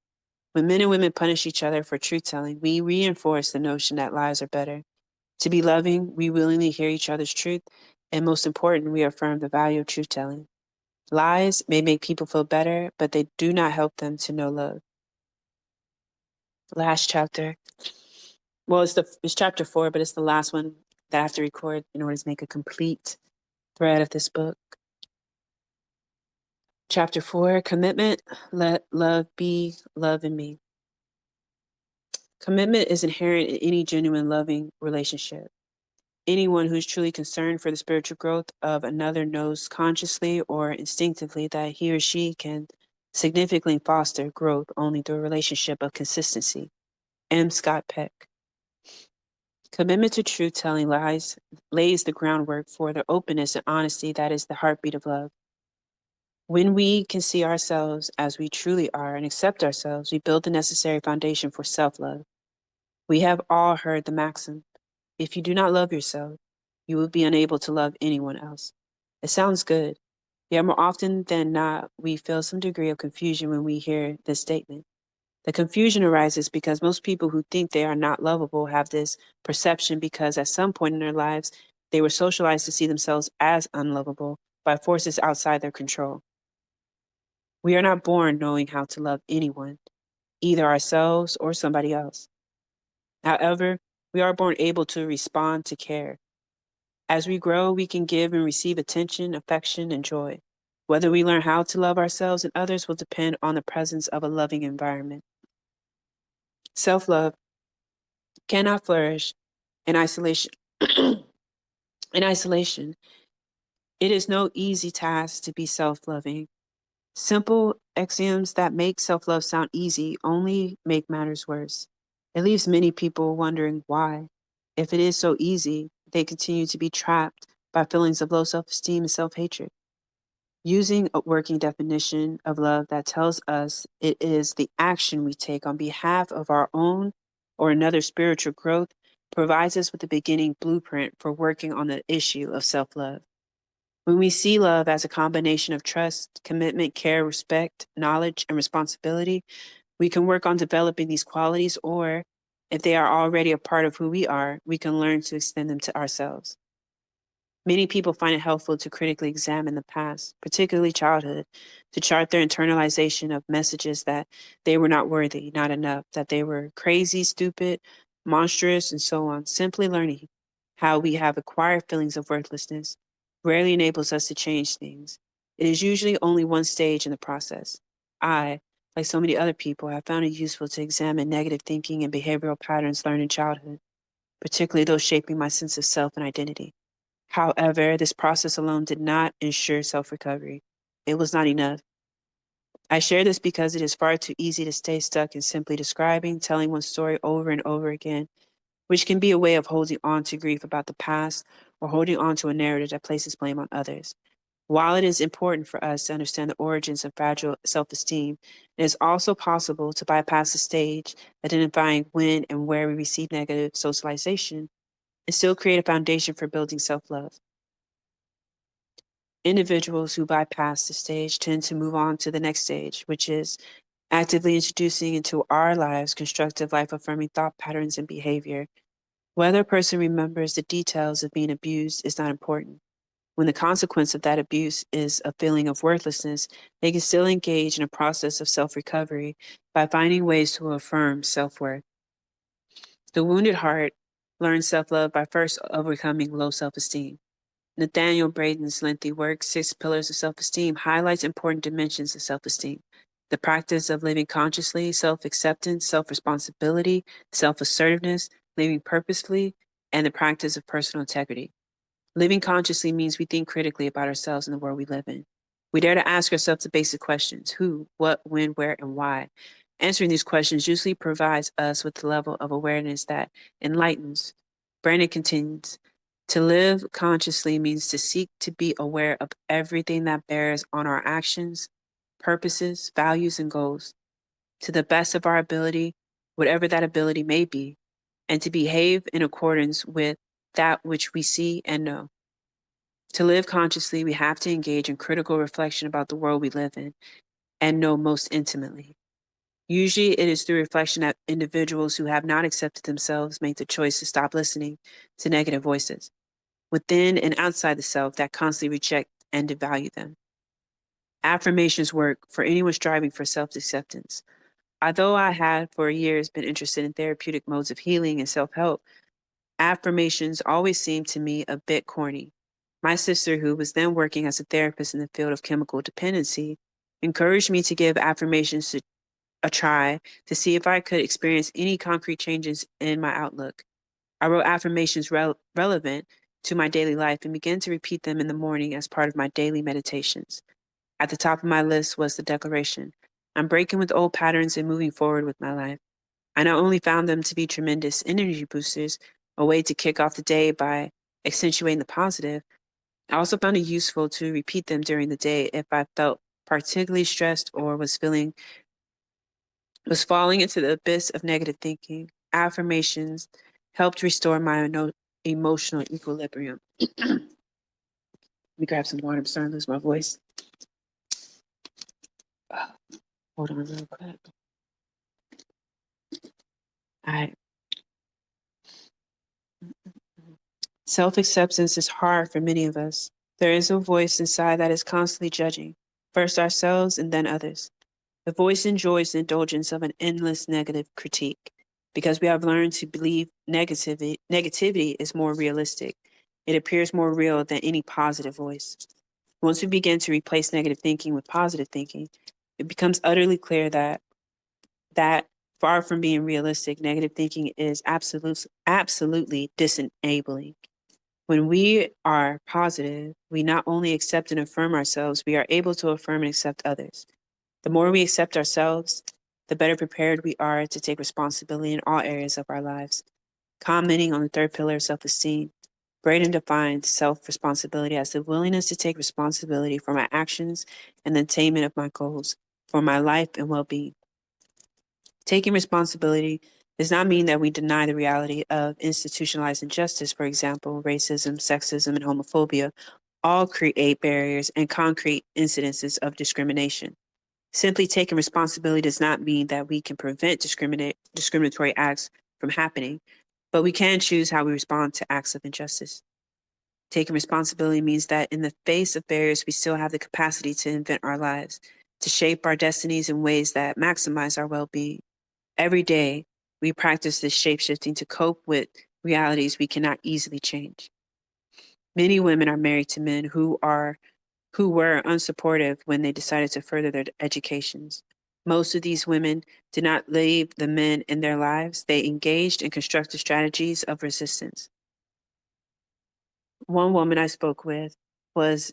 When men and women punish each other for truth telling, we reinforce the notion that lies are better. To be loving, we willingly hear each other's truth, and most important, we affirm the value of truth telling. Lies may make people feel better, but they do not help them to know love. Last chapter. Well, it's chapter 4, but it's the last one that I have to record in order to make a complete thread of this book. Chapter 4, commitment. Let love be love in me. Commitment is inherent in any genuine loving relationship. Anyone who is truly concerned for the spiritual growth of another knows consciously or instinctively that he or she can significantly foster growth only through a relationship of consistency. M. Scott Peck. Commitment to truth telling lays the groundwork for the openness and honesty that is the heartbeat of love. When we can see ourselves as we truly are and accept ourselves, we build the necessary foundation for self love. We have all heard the maxim, if you do not love yourself, you will be unable to love anyone else. It sounds good, yet more often than not, we feel some degree of confusion when we hear this statement. The confusion arises because most people who think they are not lovable have this perception because at some point in their lives, they were socialized to see themselves as unlovable by forces outside their control. We are not born knowing how to love anyone, either ourselves or somebody else. However, we are born able to respond to care. As we grow, we can give and receive attention, affection, and joy. Whether we learn how to love ourselves and others will depend on the presence of a loving environment. Self love cannot flourish in isolation. In isolation, it is no easy task to be self loving. Simple axioms that make self love sound easy only make matters worse. It leaves many people wondering why. If it is so easy, they continue to be trapped by feelings of low self esteem and self hatred. Using a working definition of love that tells us it is the action we take on behalf of our own or another spiritual growth provides us with the beginning blueprint for working on the issue of self love. When we see love as a combination of trust, commitment, care, respect, knowledge, and responsibility, we can work on developing these qualities, or if they are already a part of who we are, we can learn to extend them to ourselves. Many people find it helpful to critically examine the past, particularly childhood, to chart their internalization of messages that they were not worthy, not enough, that they were crazy, stupid, monstrous, and so on. Simply learning how we have acquired feelings of worthlessness rarely enables us to change things. It is usually only one stage in the process. I, like so many other people, have found it useful to examine negative thinking and behavioral patterns learned in childhood, particularly those shaping my sense of self and identity. However, this process alone did not ensure self recovery. It was not enough. I share this because it is far too easy to stay stuck in simply describing, telling one story over and over again, which can be a way of holding on to grief about the past or holding on to a narrative that places blame on others. While it is important for us to understand the origins of fragile self esteem, it is also possible to bypass the stage identifying when and where we receive negative socialization and still create a foundation for building self love. Individuals who bypass the stage tend to move on to the next stage, which is actively introducing into our lives constructive life affirming thought patterns and behavior. Whether a person remembers the details of being abused is not important. When the consequence of that abuse is a feeling of worthlessness, they can still engage in a process of self recovery by finding ways to affirm self worth. The wounded heart learns self love by first overcoming low self esteem. Nathaniel Braden's lengthy work, Six Pillars of Self Esteem, highlights important dimensions of self esteem: the practice of living consciously, self acceptance, self responsibility, self assertiveness, living purposefully, and the practice of personal integrity. Living consciously means we think critically about ourselves and the world we live in. We dare to ask ourselves the basic questions: who, what, when, where, and why. Answering these questions usually provides us with the level of awareness that enlightens. Brandon continues, to live consciously means to seek to be aware of everything that bears on our actions, purposes, values, and goals. to the best of our ability, whatever that ability may be, and to behave in accordance with that which we see and know. To live consciously, we have to engage in critical reflection about the world we live in and know most intimately. Usually, it is through reflection that individuals who have not accepted themselves make the choice to stop listening to negative voices within and outside the self that constantly reject and devalue them. Affirmations work for anyone striving for self acceptance. Although I had for years been interested in therapeutic modes of healing and self help, affirmations always seemed to me a bit corny. My sister, who was then working as a therapist in the field of chemical dependency, encouraged me to give affirmations a try to see if I could experience any concrete changes in my outlook. I wrote affirmations relevant to my daily life and began to repeat them in the morning as part of my daily meditations. At the top of my list was the declaration: I'm breaking with old patterns and moving forward with my life. I not only found them to be tremendous energy boosters, a way to kick off the day by accentuating the positive, I also found it useful to repeat them during the day if I felt particularly stressed or was falling into the abyss of negative thinking. Affirmations helped restore my emotional equilibrium. Let me grab some water. I'm starting to lose my voice. Hold on real quick. All right. Self-acceptance is hard for many of us. There is a voice inside that is constantly judging, first ourselves and then others. The voice enjoys the indulgence of an endless negative critique because we have learned to believe negativity is more realistic. It appears more real than any positive voice. Once we begin to replace negative thinking with positive thinking, it becomes utterly clear that far from being realistic, negative thinking is absolutely disabling. When we are positive, we not only accept and affirm ourselves, we are able to affirm and accept others. The more we accept ourselves, the better prepared we are to take responsibility in all areas of our lives. Commenting on the third pillar of self-esteem, Braden defines self-responsibility as the willingness to take responsibility for my actions and the attainment of my goals, for my life and well-being. Taking responsibility does not mean that we deny the reality of institutionalized injustice. For example, racism, sexism, and homophobia all create barriers and concrete incidences of discrimination. Simply taking responsibility does not mean that we can prevent discriminatory acts from happening, but we can choose how we respond to acts of injustice. Taking responsibility means that in the face of barriers, we still have the capacity to invent our lives, to shape our destinies in ways that maximize our well-being. Every day, we practice this shape-shifting to cope with realities we cannot easily change. Many women are married to men who were unsupportive when they decided to further their educations. Most of these women did not leave the men in their lives. They engaged in constructive strategies of resistance. One woman I spoke with was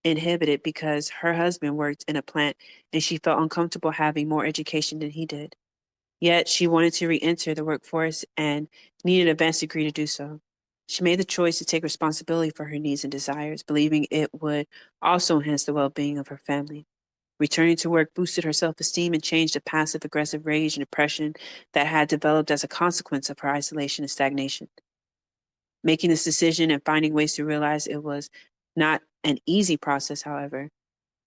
inhibited because her husband worked in a plant and she felt uncomfortable having more education than he did. Yet she wanted to re-enter the workforce and needed an advanced degree to do so. She made the choice to take responsibility for her needs and desires, believing it would also enhance the well-being of her family. Returning to work boosted her self-esteem and changed the passive-aggressive rage and depression that had developed as a consequence of her isolation and stagnation. Making this decision and finding ways to realize it was not an easy process, however.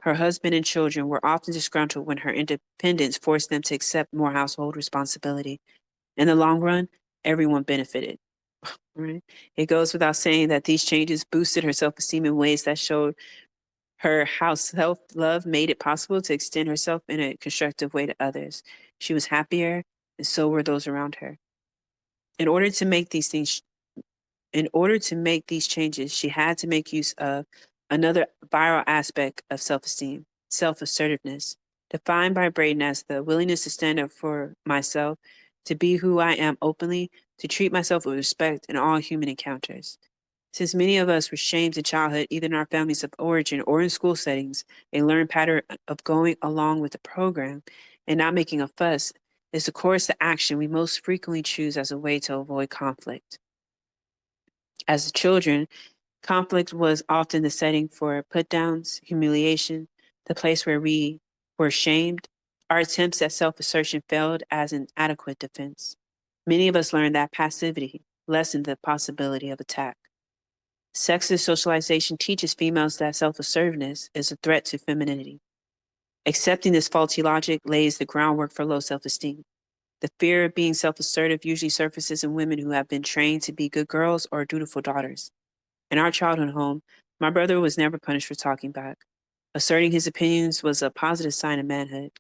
Her husband and children were often disgruntled when her independence forced them to accept more household responsibility. In the long run, everyone benefited. Right? It goes without saying that these changes boosted her self-esteem in ways that showed her how self-love made it possible to extend herself in a constructive way to others. She was happier, and so were those around her. In order to make these things In order to make these changes, she had to make use of another viral aspect of self-esteem, self-assertiveness, defined by Braden as the willingness to stand up for myself, to be who I am openly, to treat myself with respect in all human encounters. Since many of us were shamed in childhood, either in our families of origin or in school settings, a learned pattern of going along with the program and not making a fuss is the course of action we most frequently choose as a way to avoid conflict. As children, conflict was often the setting for put downs, humiliation, the place where we were shamed, Our attempts at self-assertion failed as an adequate defense. Many of us learned that passivity lessened the possibility of attack. Sexist socialization teaches females that self-assertiveness is a threat to femininity. Accepting this faulty logic lays the groundwork for low self-esteem. The fear of being self-assertive usually surfaces in women who have been trained to be good girls or dutiful daughters. In our childhood home, my brother was never punished for talking back. Asserting his opinions was a positive sign of manhood.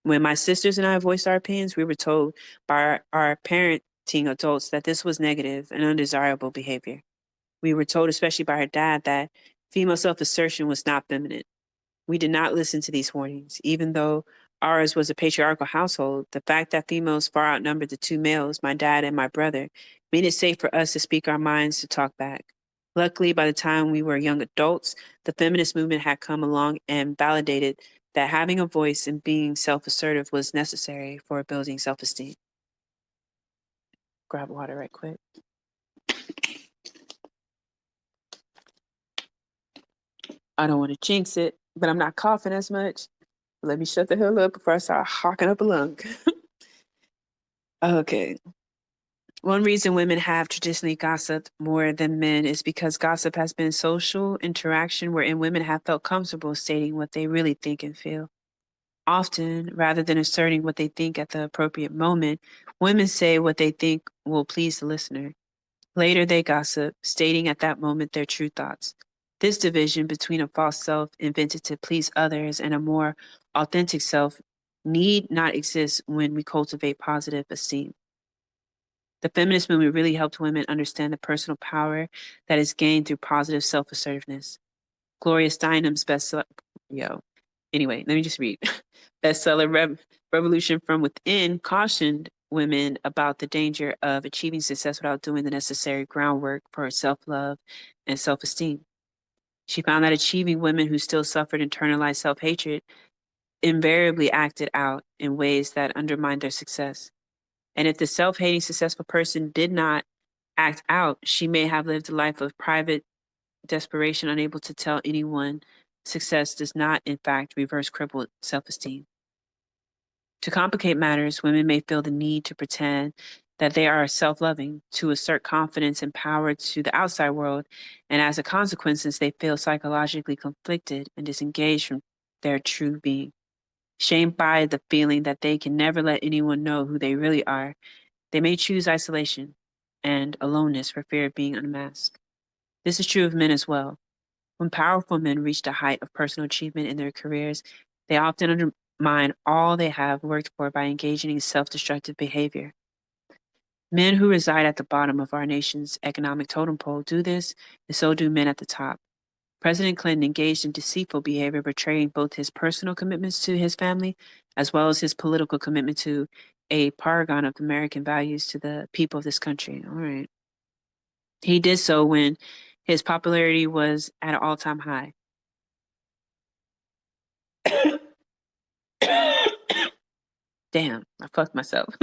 When my sisters and I voiced our opinions, we were told by our parenting adults that this was negative and undesirable behavior. We were told, especially by her dad, that female self-assertion was not feminine. We did not listen to these warnings. Even though ours was a patriarchal household, the fact that females far outnumbered the two males, my dad and my brother, made it safe for us to speak our minds, to talk back. Luckily, by the time we were young adults, the feminist movement had come along and validated that having a voice and being self-assertive was necessary for building self-esteem. Grab water right quick. I don't want to jinx it, but I'm not coughing as much. Let me shut the hell up before I start hawking up a lung. Okay. One reason women have traditionally gossiped more than men is because gossip has been social interaction wherein women have felt comfortable stating what they really think and feel. Often, rather than asserting what they think at the appropriate moment, women say what they think will please the listener. Later, they gossip, stating at that moment their true thoughts. This division between a false self invented to please others and a more authentic self need not exist when we cultivate positive esteem. The feminist movement really helped women understand the personal power that is gained through positive self-assertiveness. Gloria Steinem's bestseller, anyway, let me just read. Bestseller Revolution from Within cautioned women about the danger of achieving success without doing the necessary groundwork for self-love and self-esteem. She found that achieving women who still suffered internalized self-hatred invariably acted out in ways that undermined their success. And if the self-hating successful person did not act out, she may have lived a life of private desperation, unable to tell anyone success does not, in fact, reverse crippled self-esteem. To complicate matters, women may feel the need to pretend that they are self-loving, to assert confidence and power to the outside world, and as a consequence, they feel psychologically conflicted and disengaged from their true being. Shamed by the feeling that they can never let anyone know who they really are, they may choose isolation and aloneness for fear of being unmasked. This is true of men as well. When powerful men reach the height of personal achievement in their careers, they often undermine all they have worked for by engaging in self-destructive behavior. Men who reside at the bottom of our nation's economic totem pole do this, and so do men at the top. President Clinton engaged in deceitful behavior, betraying both his personal commitments to his family as well as his political commitment to a paragon of American values to the people of this country. All right. He did so when his popularity was at an all-time high. Damn, I fucked myself.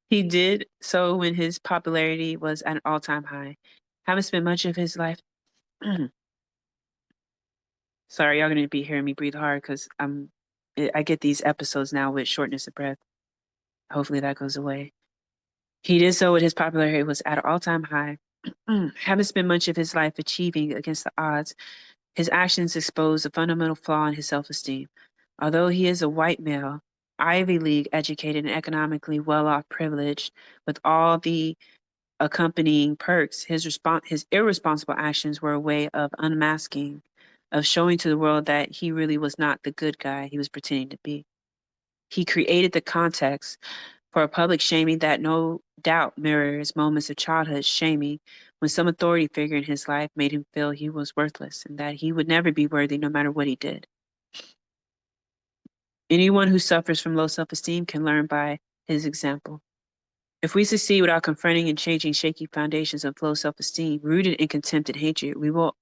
He did so when his popularity was at an all-time high. Haven't spent much of his life. Sorry, y'all gonna be hearing me breathe hard because I get these episodes now with shortness of breath. Hopefully that goes away. He did so when his popularity was at an all-time high. Haven't spent much of his life achieving against the odds. His actions expose a fundamental flaw in his self-esteem. Although he is a white male, Ivy League educated and economically well-off, privileged, with all the accompanying perks, his irresponsible actions were a way of unmasking, of showing to the world that he really was not the good guy he was pretending to be. He created the context for a public shaming that no doubt mirrors moments of childhood shaming when some authority figure in his life made him feel he was worthless and that he would never be worthy no matter what he did. Anyone who suffers from low self-esteem can learn by his example. If we succeed without confronting and changing shaky foundations of low self-esteem, rooted in contempt and hatred, we will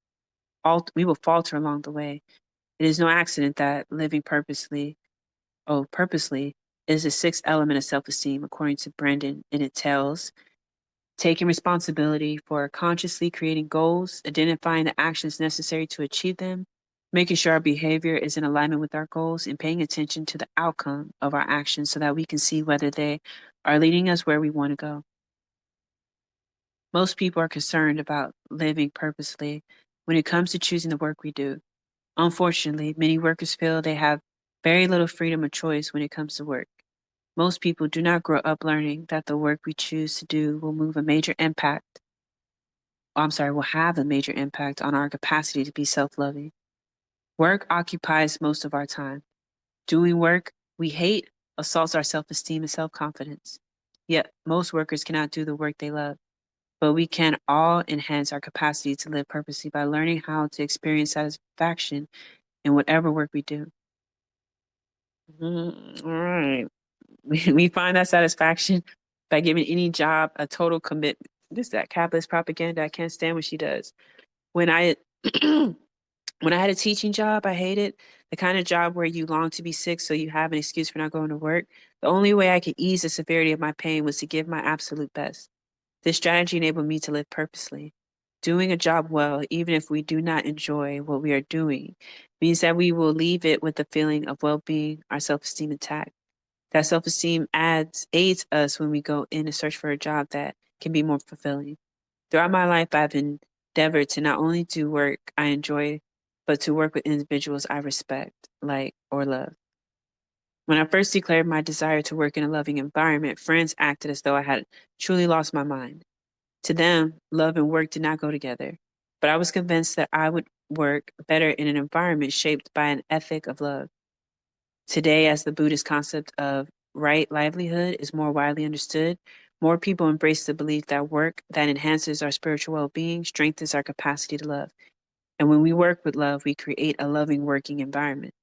falter along the way. It is no accident that living purposely is the sixth element of self-esteem, according to Brandon, and it tells taking responsibility for consciously creating goals, identifying the actions necessary to achieve them, making sure our behavior is in alignment with our goals and paying attention to the outcome of our actions so that we can see whether they are leading us where we want to go. Most people are concerned about living purposely when it comes to choosing the work we do. Unfortunately, many workers feel they have very little freedom of choice when it comes to work. Most people do not grow up learning that the work we choose to do will move a major impact. Will have a major impact on our capacity to be self-loving. Work occupies most of our time. Doing work we hate assaults our self-esteem and self-confidence. Yet most workers cannot do the work they love, but we can all enhance our capacity to live purposely by learning how to experience satisfaction in whatever work we do. All right. We find that satisfaction by giving any job a total commitment. This is that capitalist propaganda. I can't stand what she does. When I when I had a teaching job, I hated the kind of job where you long to be sick so you have an excuse for not going to work. The only way I could ease the severity of my pain was to give my absolute best. This strategy enabled me to live purposely. Doing a job well, even if we do not enjoy what we are doing, means that we will leave it with a feeling of well-being, our self-esteem intact. That self-esteem aids us when we go in to search for a job that can be more fulfilling. Throughout my life, I've endeavored to not only do work I enjoy, but to work with individuals I respect, like, or love. When I first declared my desire to work in a loving environment, friends acted as though I had truly lost my mind. To them, love and work did not go together, but I was convinced that I would work better in an environment shaped by an ethic of love. Today, as the Buddhist concept of right livelihood is more widely understood, more people embrace the belief that work that enhances our spiritual well being strengthens our capacity to love. And when we work with love, we create a loving working environment.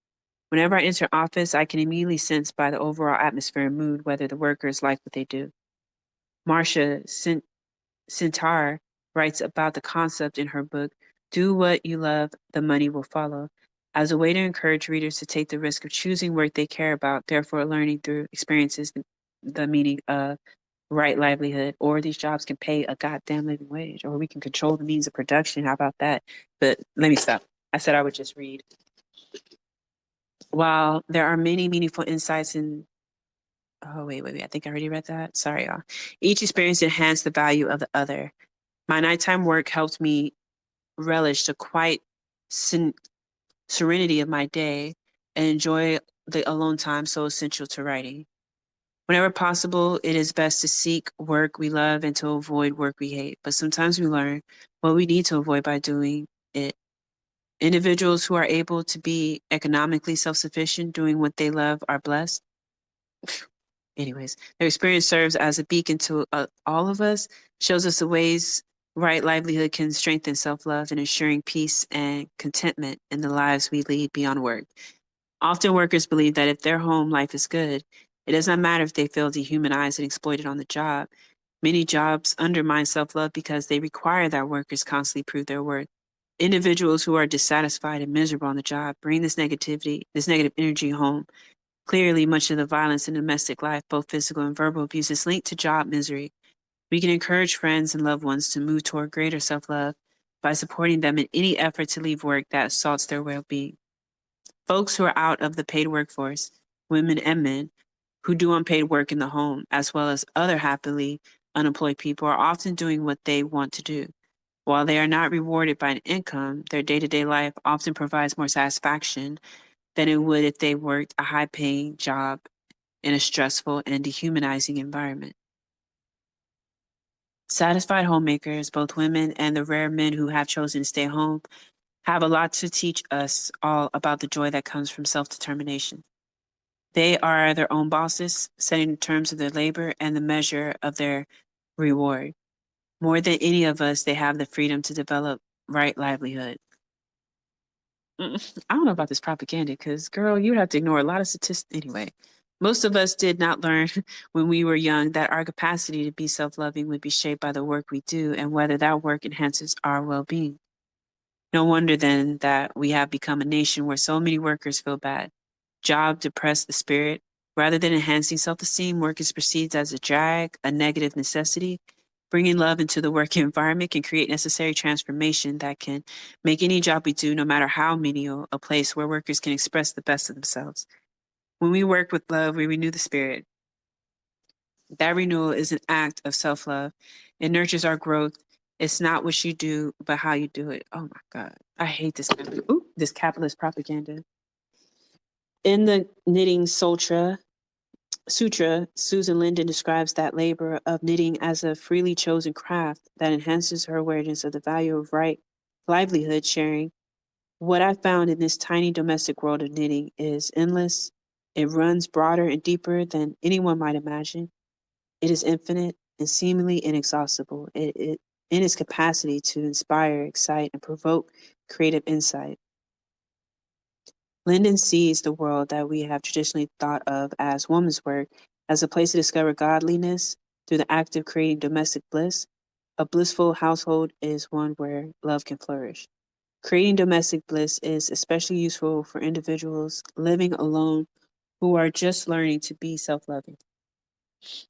Whenever I enter office, I can immediately sense by the overall atmosphere and mood whether the workers like what they do. Marcia Sintar writes about the concept in her book, Do What You Love, the Money Will Follow, as a way to encourage readers to take the risk of choosing work they care about, therefore learning through experiences the meaning of right livelihood, or these jobs can pay a goddamn living wage, or we can control the means of production. How about that? But let me stop. I said I would just read. While there are many meaningful insights in oh wait, I think I already read that. Sorry, y'all. Each experience enhanced the value of the other. My nighttime work helped me relish the quiet serenity of my day and enjoy the alone time so essential to writing. Whenever possible, it is best to seek work we love and to avoid work we hate. But sometimes we learn what we need to avoid by doing it. Individuals who are able to be economically self-sufficient doing what they love are blessed. Anyways, their experience serves as a beacon to all of us, shows us the ways right livelihood can strengthen self-love and ensuring peace and contentment in the lives we lead beyond work. Often workers believe that if their home life is good, it does not matter if they feel dehumanized and exploited on the job. Many jobs undermine self-love because they require that workers constantly prove their worth. Individuals who are dissatisfied and miserable on the job bring this negative energy home. Clearly, much of the violence in domestic life, both physical and verbal abuse, is linked to job misery. We can encourage friends and loved ones to move toward greater self-love by supporting them in any effort to leave work that assaults their well-being. Folks who are out of the paid workforce, women and men, who do unpaid work in the home, as well as other happily unemployed people, are often doing what they want to do. While they are not rewarded by an income, their day-to-day life often provides more satisfaction than it would if they worked a high-paying job in a stressful and dehumanizing environment. Satisfied homemakers, both women and the rare men who have chosen to stay home, have a lot to teach us all about the joy that comes from self-determination. They are their own bosses, setting the terms of their labor and the measure of their reward. More than any of us, they have the freedom to develop right livelihood. I don't know about this propaganda because, girl, you would have to ignore a lot of statistics. Anyway, most of us did not learn when we were young that our capacity to be self-loving would be shaped by the work we do and whether that work enhances our well-being. No wonder then that we have become a nation where so many workers feel bad. Job depress the spirit. Rather than enhancing self-esteem, work is perceived as a drag, a negative necessity. Bringing love into the work environment can create necessary transformation that can make any job we do, no matter how menial, a place where workers can express the best of themselves. When we work with love, we renew the spirit. That renewal is an act of self love. It nurtures our growth. It's not what you do, but how you do it. Oh my God. I hate this capitalist propaganda. In the Knitting Sutra, Susan Linden describes that labor of knitting as a freely chosen craft that enhances her awareness of the value of right livelihood sharing. What I found in this tiny domestic world of knitting is endless. It runs broader and deeper than anyone might imagine. It is infinite and seemingly inexhaustible in its capacity to inspire, excite, and provoke creative insight. Linden sees the world that we have traditionally thought of as woman's work as a place to discover godliness through the act of creating domestic bliss. A blissful household is one where love can flourish. Creating domestic bliss is especially useful for individuals living alone who are just learning to be self-loving.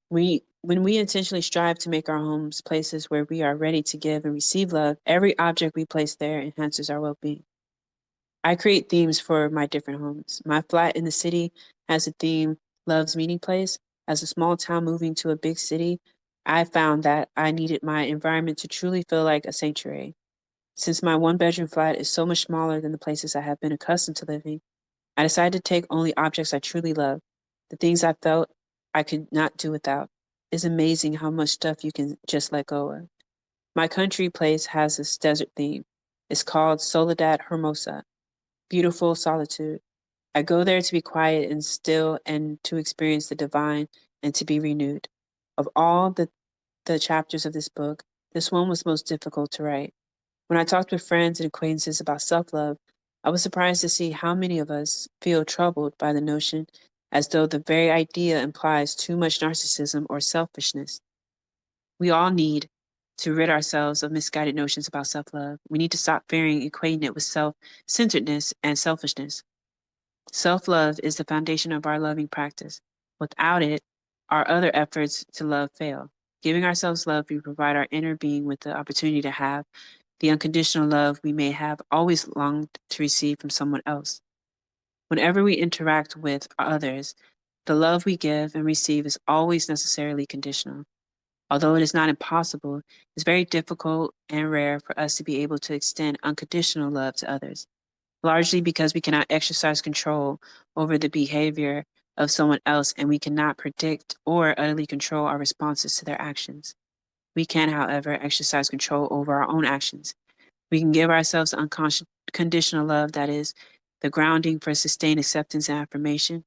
When we intentionally strive to make our homes places where we are ready to give and receive love, every object we place there enhances our well-being. I create themes for my different homes. My flat in the city has a theme, Love's Meeting Place. As a small town moving to a big city, I found that I needed my environment to truly feel like a sanctuary. Since my one bedroom flat is so much smaller than the places I have been accustomed to living, I decided to take only objects I truly love, the things I felt I could not do without. It's amazing how much stuff you can just let go of. My country place has this desert theme. It's called Soledad Hermosa, beautiful solitude. I go there to be quiet and still and to experience the divine and to be renewed. Of all the chapters of this book, this one was most difficult to write. When I talked with friends and acquaintances about self love, I was surprised to see how many of us feel troubled by the notion as though the very idea implies too much narcissism or selfishness. We all need to rid ourselves of misguided notions about self love. We need to stop fearing equating it with self centeredness and selfishness. Self love is the foundation of our loving practice. Without it, our other efforts to love fail. Giving ourselves love, we provide our inner being with the opportunity to have the unconditional love we may have always longed to receive from someone else. Whenever we interact with others, the love we give and receive is always necessarily conditional. Although it is not impossible, it's very difficult and rare for us to be able to extend unconditional love to others, largely because we cannot exercise control over the behavior of someone else and we cannot predict or utterly control our responses to their actions. We can, however, exercise control over our own actions. We can give ourselves unconditional love that is the grounding for sustained acceptance and affirmation.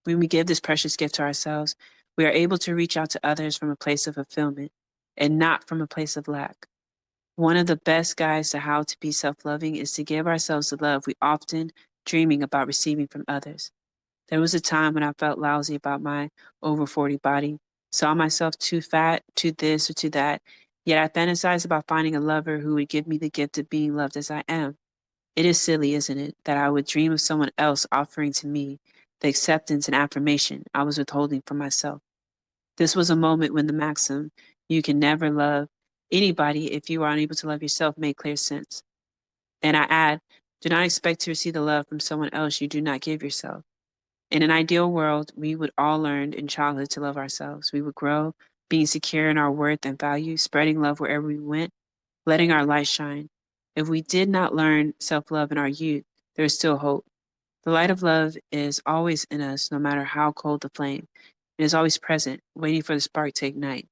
When we give this precious gift to ourselves, we are able to reach out to others from a place of fulfillment and not from a place of lack. One of the best guides to how to be self loving is to give ourselves the love we often dreaming about receiving from others. There was a time when I felt lousy about my over 40 body, saw myself too fat, too this or too that, yet I fantasized about finding a lover who would give me the gift of being loved as I am. It is silly, isn't it, that I would dream of someone else offering to me the acceptance and affirmation I was withholding from myself. This was a moment when the maxim, you can never love anybody if you are unable to love yourself, made clear sense. And I add, do not expect to receive the love from someone else you do not give yourself. In an ideal world, we would all learn in childhood to love ourselves. We would grow, being secure in our worth and value, spreading love wherever we went, letting our light shine. If we did not learn self love in our youth, there is still hope. The light of love is always in us, no matter how cold the flame. It is always present, waiting for the spark to ignite,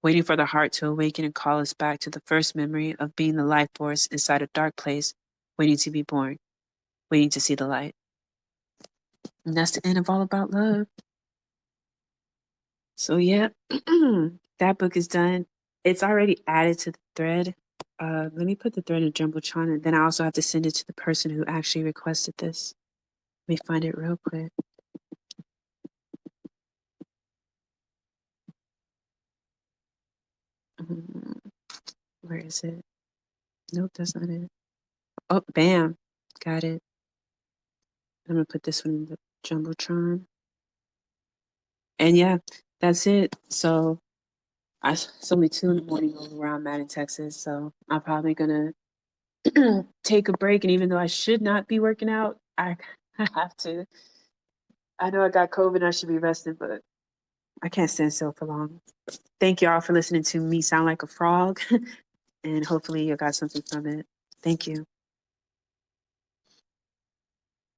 waiting for the heart to awaken and call us back to the first memory of being the life force inside a dark place, waiting to be born, waiting to see the light. And that's the end of All About Love. So, yeah, that book is done. It's already added to the thread. Let me put the thread in Jumbotron, and then I also have to send it to the person who actually requested this. Let me find it real quick. Um, where is it? Nope, that's not it. Oh, bam. Got it. I'm going to put this one in the Jumbotron. And yeah, that's it. So It's only 2 in the morning over where I'm at in Texas, so I'm probably gonna take a break. And even though I should not be working out, I I have to. I know I got COVID and I should be rested, but I can't stand still for long. Thank y'all for listening to me sound like a frog, and hopefully you got something from it. Thank you.